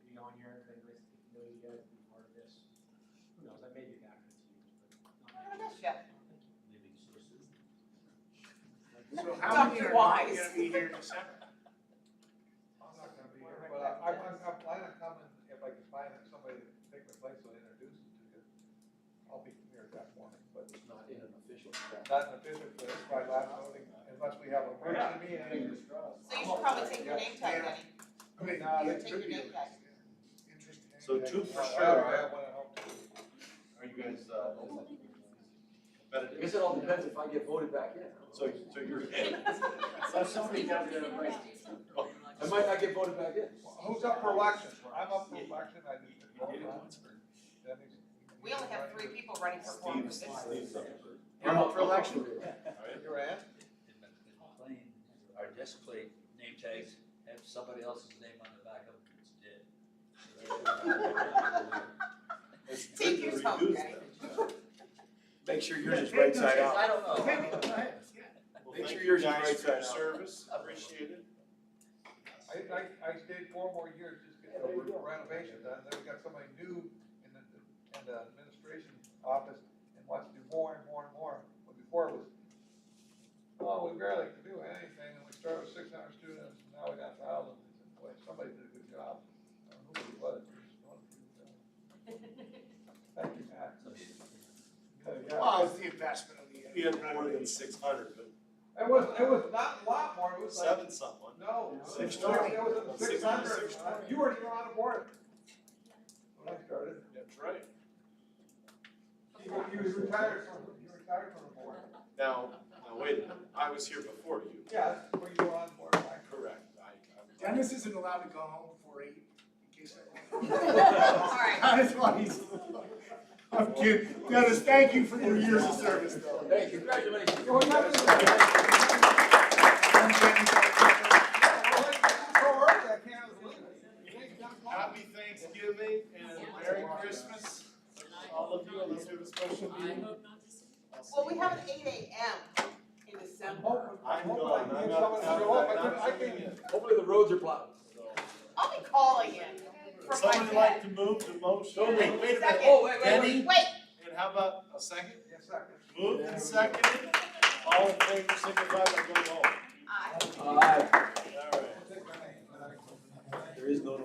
be on here. It's been nice to get to know you guys, be part of this. Who knows, I may be back in a few years, but not next year. So how many are not gonna be here in December? I'm not gonna be here, but I'm planning on coming if I can find somebody to take my place and introduce them to you. I'll be here that morning, but It's not in an official capacity. not in the business, but it's my last meeting, unless we have a emergency meeting. So you should probably take your name tag, Denny. I mean, No, yeah, they it Take could your be name tag. interesting. So 2 for I sure. have one at home too. Are you guys, competitive? I guess it all depends if I get voted back in. So you're in. So somebody does it, I might not get voted back in. Who's up for election? I'm up for election, I just didn't vote on it. We only have 3 people running for 4 positions. Steve's up for- I'm up for election. You're in? Our desk plate name tags have somebody else's name on the back of them, it's dead. It's Take good to yours home, reduce Denny. that. Make sure yours is right side out. I don't know. Go ahead, yeah. Well, Make thank sure you yours is guys right for your side out. service, appreciate it. I stayed 4 more years just to get the renovation done, then we got somebody new in the administration office and wants to do more and more and more. But before it was well, we barely could do anything, and we started with 600 students, and now we got thousands. Boy, somebody did a good job. I don't know who it was, but it's doing a pretty good job. Thank you, Matt. Well, it's the investment of the. We had more than 600, but It was not a lot more, it was like. 7 something. No, it was 620. in the 600. You weren't even on the board when I started. That's right. You retired from the board. Now, wait a minute, I was here before you. Yeah, when you were on the board, right? Correct. Dennis isn't allowed to go home before 8, in case All right. That is why he's. I'm kidding. Dennis, thank you for your years of service, though. Hey, congratulations. Happy Thanksgiving and Merry Christmas, all of you, and let's do a special meeting. Well, we have an 8 AM in December. I'm gone, I'm not coming in. Hopefully the roads are plowed. I'll be calling in Would for my someone like to move the motion? Wait a minute, Second. oh, wait. Wait, And how about a second? Yes, second. Moved and seconded, all in favor, signify by going home. aye. All right. All right. There is no